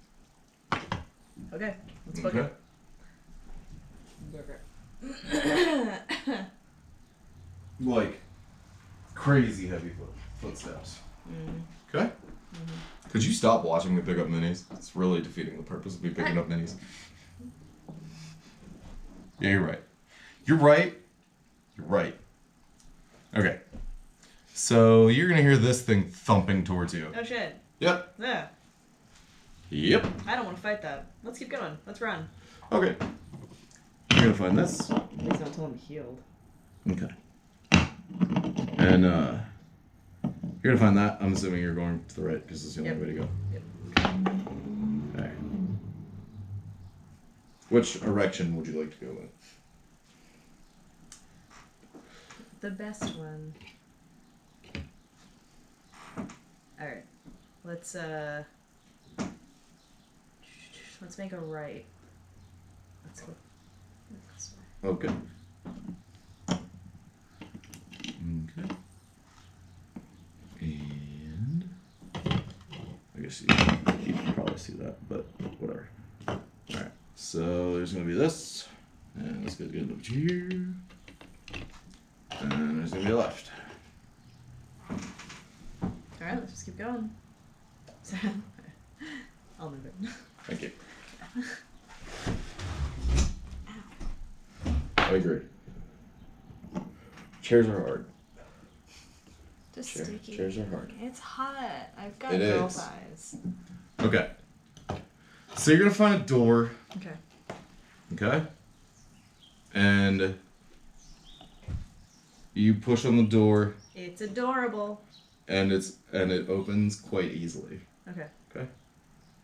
Okay, let's book Okay. it. Like crazy heavy footsteps. Okay? Could you stop watching me pick up minis? It's really defeating the purpose of me picking up minis. Yeah, you're right. You're right. You're right. Okay. So you're gonna hear this thing thumping towards you. Oh shit. Yep. Yeah. Yep. I don't want to fight that. Let's keep going. Let's run. Okay. You're gonna find this. Please don't tell him healed. Okay. And you're gonna find that. I'm assuming you're going to the right because it's the only way to go. Yep. Okay. Which erection would you like to go with? The best one. Alright. Let's make a right. Let's go this way. Okay. Okay. And I guess you can probably see that, but whatever. Alright. So there's gonna be this. And this guy's gonna go here. And there's gonna be a left. Alright, let's just keep going. I'll move it. Thank you. I agree. Chairs are hard. Just sticky. Chairs are hard. It's hot. I've got It girl's is. eyes. Okay. So you're gonna find a door. Okay. Okay. And you push on the door, It's adorable. and it opens quite easily. Okay. Okay.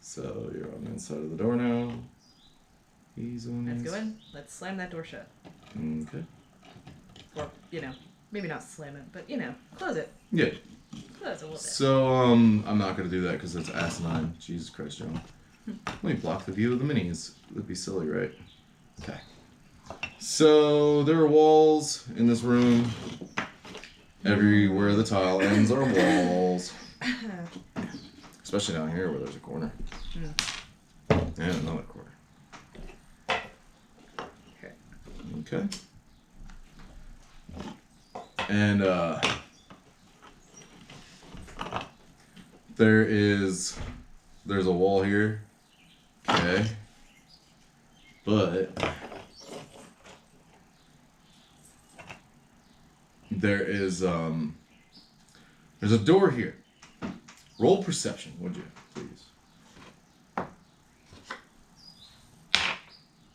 So you're on the inside of the door now. He's on. Let's go in. Let's slam that door shut. Okay. Or, maybe not slam it, but, close it. Yeah. Close it a little bit. So I'm not gonna do that because it's asinine. Jesus Christ, John. Let me block the view of the minis. That'd be silly, right? Okay. So there are walls in this room. Everywhere the tile ends are walls. Especially down here where there's a corner. And another corner. Okay. Okay. And there's a wall here. Okay. But there's a door here. Roll perception, would you, please?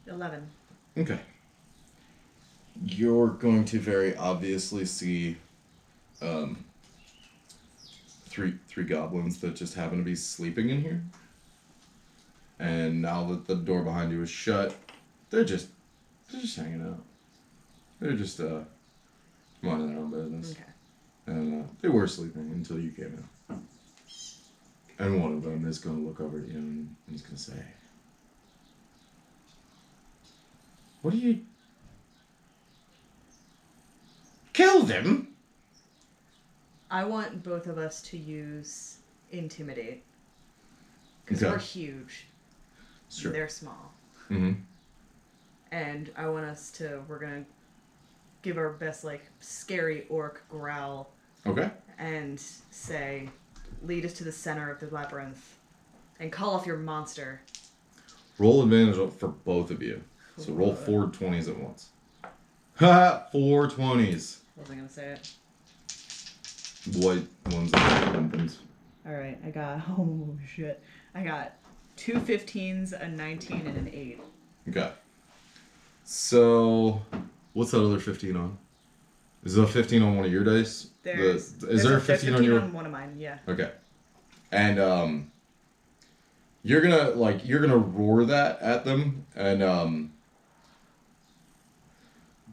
11. Okay. You're going to very obviously see three goblins that just happen to be sleeping in here. And now that the door behind you is shut, they're just hanging out. They're just minding their own business. Okay. And they were sleeping until you came in. And one of them is going to look over at you and he's going to say, "What are you... Killed him?" I want both of us to use Intimidate. Because Okay. we're huge. Sure. They're small. Mm-hmm. And I want us to... We're going to give our best, scary orc growl. Okay. And say, "Lead us to the center of the labyrinth. And call off your monster." Roll advantage for both of you. So roll 4 20s at once. Ha! 4 20s. Wasn't going to say it. What ones are the ones? Alright, I got... Oh, shit. I got 2 15s, a 19, and an 8. Okay. So, what's that other 15 on? Is there a 15 on one of your dice? There's there a 15 on your... on one of mine, yeah. Okay. And, you're gonna roar that at them, and,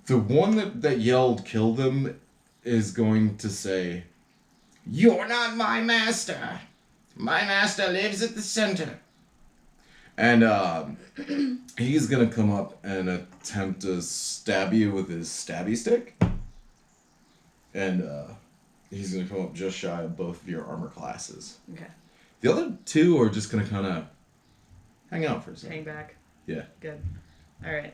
the one that yelled "kill them" is going to say, "You're not my master. My master lives at the center." And he's gonna come up and attempt to stab you with his stabby stick. And he's gonna come up just shy of both of your armor classes. Okay. The other two are just gonna kind of hang out for a second. Hang back. Yeah. Good. Alright.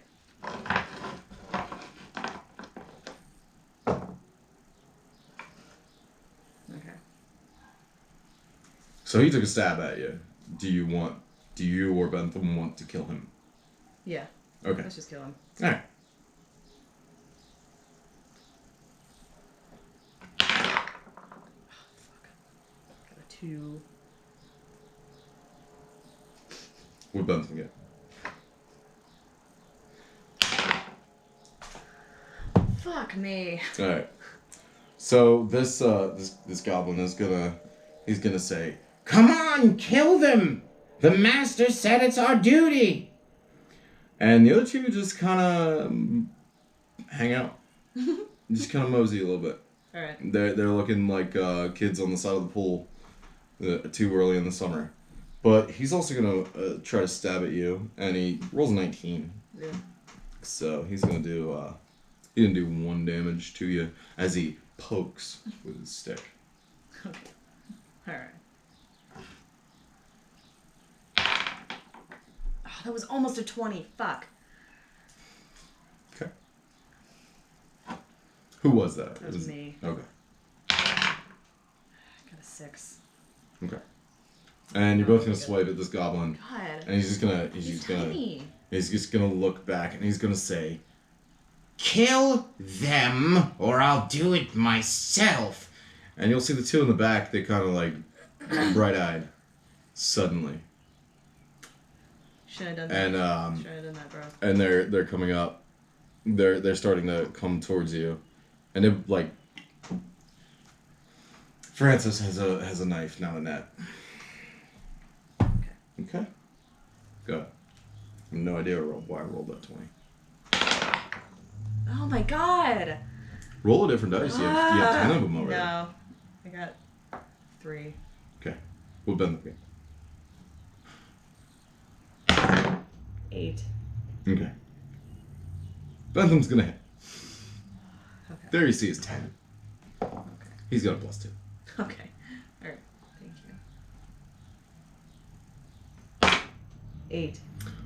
Okay. So he took a stab at you. Do you or Bentham want to kill him? Yeah. Okay. Let's just kill him. All right. Got a 2. What Bentham get? Fuck me. All right. So this goblin is he's gonna say, Come on, kill them! The master said it's our duty! and the other two just kind of hang out, just kind of mosey a little bit. All right. They're looking like kids on the side of the pool, too early in the summer. But he's also gonna try to stab at you, and he rolls a 19. Yeah. So he's gonna do 1 damage to you as he pokes with his stick. Okay. All right. Oh, that was almost a 20. Fuck. Okay. Who was that? That was me. Okay. I got a 6. Okay. And you're both gonna swipe at this goblin, God. and he's Tiny. just gonna look back, and he's gonna say, Kill them, or I'll do it myself. and you'll see the two in the back. They kind of like bright-eyed, suddenly, Should have done that. and Should have done that, bro. and they're coming up. They're starting to come towards you, and it like Francis has a knife, not a net. Okay. Go. I have no idea why I rolled that 20. Oh my god. Roll a different dice. You have 10 of them already. No. I got 3. Okay. We'll bend the game. 8. Okay. Bentham's gonna hit. Okay. There you see is 10. Okay. He's got a +2. Okay. Alright. Thank you. 8.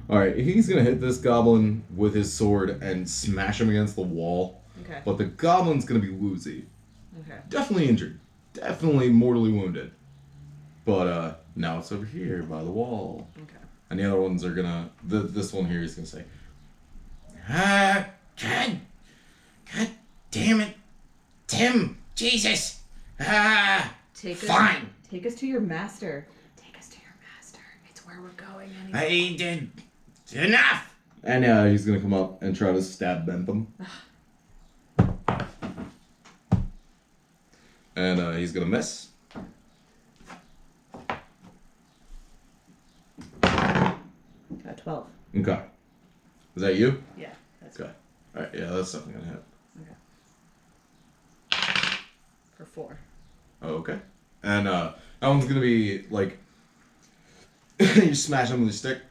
Alright, he's gonna hit this goblin with his sword and smash him against the wall. Okay. But the goblin's gonna be woozy. Okay. Definitely injured. Definitely mortally wounded. But now it's over here by the wall. Okay. And the other ones are gonna... this one here is gonna say, God damn it. Tim, Jesus. Fine. Take us to your master. Take us to your master. It's where we're going anyway. I did enough. And he's gonna come up and try to stab Bentham. And he's gonna miss. Got 12. Okay. Is that you? Yeah. That's Okay. Alright, yeah, that's definitely gonna hit. Okay. For 4. Oh, okay. And that one's gonna be like you smash him with your stick,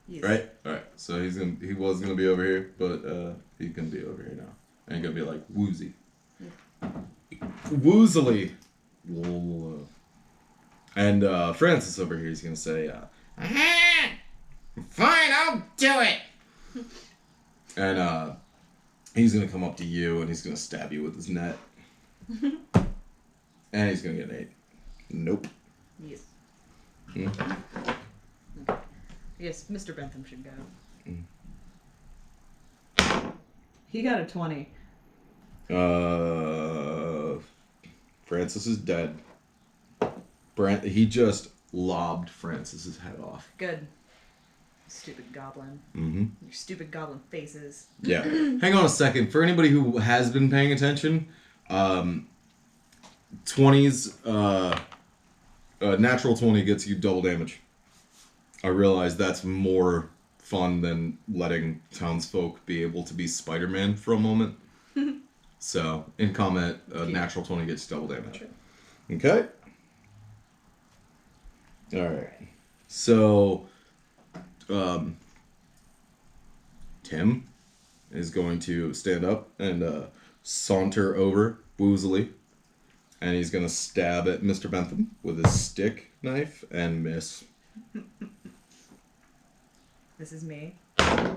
Yes. right? Alright. So he was gonna be over here, but he's gonna be over here now. And he's gonna be like woozy. Woozily. And Francis over here is gonna say, Fine, I'll do it. and he's gonna come up to you and he's gonna stab you with his net. And he's gonna get an 8. Nope. Yes. Hmm? Okay. Yes, Mr. Bentham should go. He got a 20. Francis is dead. He just lobbed Francis's head off. Good. Stupid goblin. Mm-hmm. Your stupid goblin faces. Yeah. Hang on a second. For anybody who has been paying attention, 20s, natural 20 gets you double damage. I realize that's more fun than letting townsfolk be able to be Spider-Man for a moment. So, in combat, natural 20 gets double damage. Okay? Alright. So, Tim is going to stand up and saunter over woozily. And he's going to stab at Mr. Bentham with his stick knife and miss. This is me. I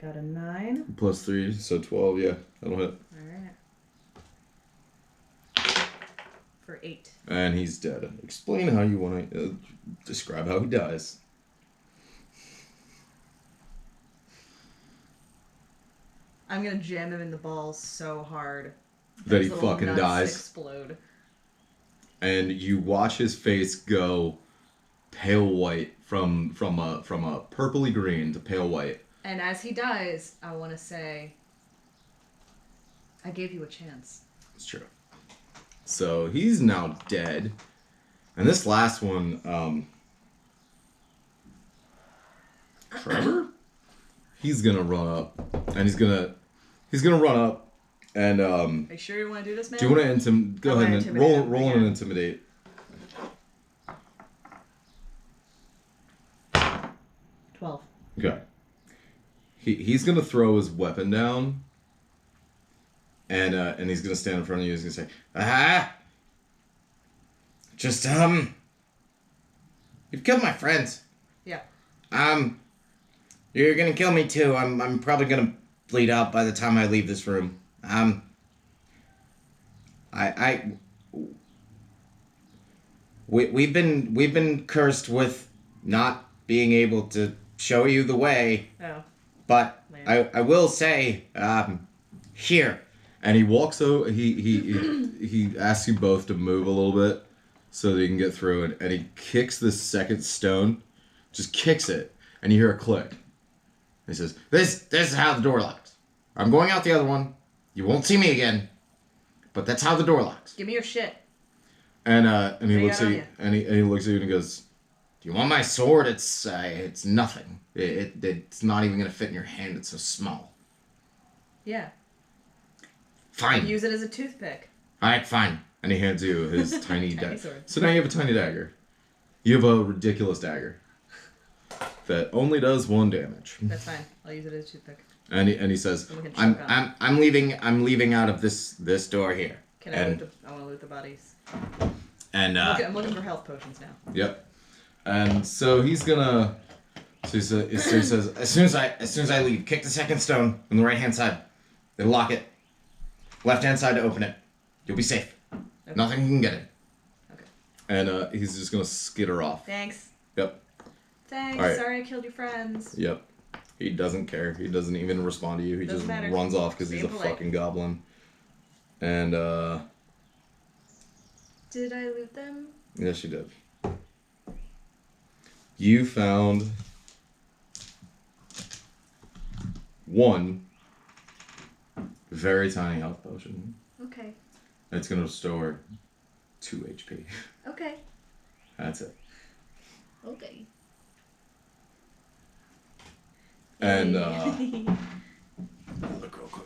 got a 9. +3, so 12, yeah. That'll hit. Alright. For 8. And he's dead. Explain how you want to describe how he dies. I'm gonna jam him in the balls so hard That he his little fucking nuts dies. explode. And you watch his face go pale white from a purpley green to pale white. And as he dies, I want to say, I gave you a chance. It's true. So he's now dead. And this last one, Trevor, he's gonna run up, and he's gonna run up, and Are you sure you want to do this, man? do you want to go ahead and roll yeah. an intimidate? 12. Okay. He's gonna throw his weapon down, and he's gonna stand in front of you. He's gonna say, "Ah, just you've killed my friends. Yeah. You're gonna kill me too. I'm probably gonna bleed out by the time I leave this room. We've been cursed with not being able to show you the way. Oh. But Man. I will say, here. And he walks over. He asks you both to move a little bit so that you can get through. And he kicks this second stone, just kicks it, and you hear a click. He says, This is how the door locks. I'm going out the other one. You won't see me again. But that's how the door locks. Give me your shit. and he What looks do at you you, got and he looks at you and he goes, Do you want my sword? It's nothing. It's not even gonna fit in your hand. It's so small. Yeah. Fine. Use it as a toothpick. All right, fine. and he hands you his tiny Tiny dagger. sword. So now you have a tiny dagger. You have a ridiculous dagger that only does 1 damage. That's fine. I'll use it as a toothpick. And he says, And we can choke on it. I'm leaving out of this door here. Can I loot I want to loot the bodies. And I'm looking for health potions now. "Yep." And so he's gonna. So he says, as soon as I leave, kick the second stone on the right hand side. Then lock it. Left hand side to open it. You'll be safe. Okay. Nothing can get in. Okay. and he's just gonna skitter off. Thanks. Yep. Thanks. All right. Sorry I killed your friends. Yep. He doesn't care. He doesn't even respond to you. He Doesn't just matter. runs off because he's a Being polite. fucking goblin. And Did I loot them? yes, you did. You found 1 very tiny health potion. Okay. It's gonna restore 2 HP. Okay. That's it. Okay. And Look real quick.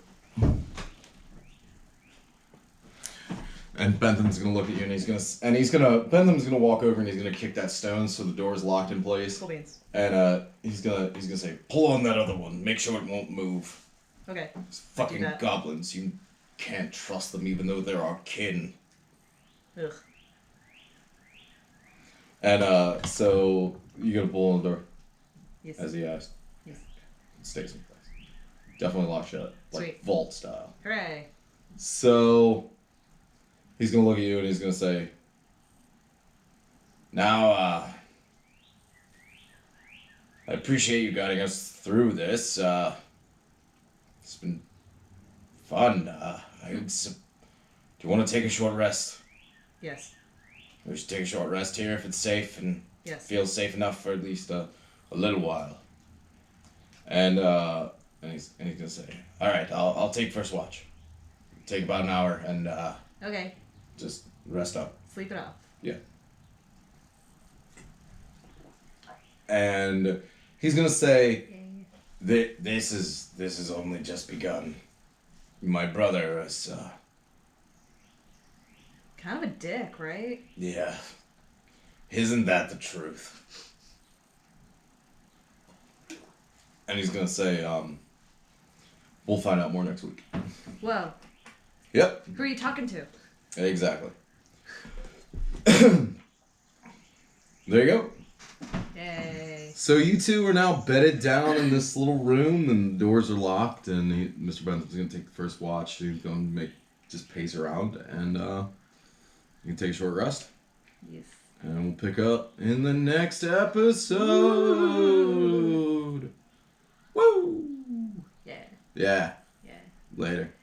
and Bentham's gonna look at you, and Bentham's gonna walk over and he's gonna kick that stone so the door's locked in place. Cool beans. And he's gonna say, "Pull on that other one. Make sure it won't move." Okay. These fucking that. goblins, you can't trust them even though they're our kin. Ugh. And so you gotta pull on the door Yes. as he asked. Yes. It stays in place. Definitely locked shut, like Sweet. vault style. Hooray. So he's gonna look at you and he's gonna say, Now, I appreciate you guiding us through this. It's been fun. Do you want to take a short rest? Yes. We should take a short rest here if it's safe and Yes. feels safe enough for at least a little while. And he's gonna say, all right, I'll take first watch. Take about an hour and Okay. just rest up. Sleep it off. yeah. And he's gonna say, This is only just begun. My brother is Kind of a dick, right? yeah. Isn't that the truth? and he's gonna say, we'll find out more next week. Whoa. Yep, Who are you talking to? exactly. There you go. Yay. So you two are now bedded down in this little room, and the doors are locked. And Mr. Bentham's gonna take the first watch. He's gonna just pace around, and You can take a short rest. Yes. And we'll pick up in the next episode. Woo! Yeah. Yeah. Yeah. Later.